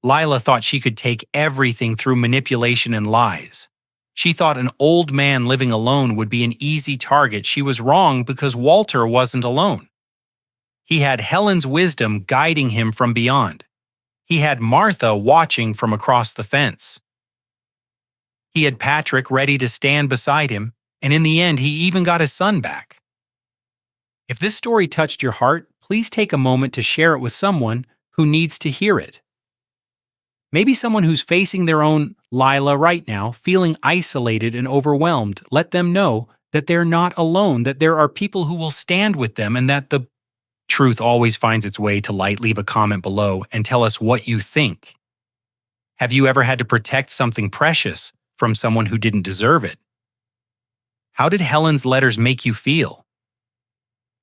Lila thought she could take everything through manipulation and lies. She thought an old man living alone would be an easy target. She was wrong because Walter wasn't alone. He had Helen's wisdom guiding him from beyond. He had Martha watching from across the fence. He had Patrick ready to stand beside him, and in the end, he even got his son back. If this story touched your heart, please take a moment to share it with someone who needs to hear it. Maybe someone who's facing their own Lila right now, feeling isolated and overwhelmed. Let them know that they're not alone, that there are people who will stand with them, and that the truth always finds its way to light. Leave a comment below and tell us what you think. Have you ever had to protect something precious from someone who didn't deserve it? How did Helen's letters make you feel?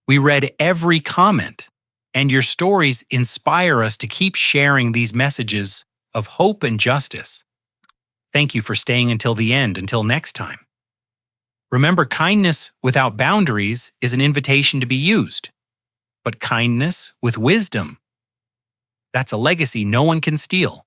We read every comment, and your stories inspire us to keep sharing these messages of hope and justice. Thank you for staying until the end. Until next time. Remember, kindness without boundaries is an invitation to be used, but kindness with wisdom, that's a legacy no one can steal.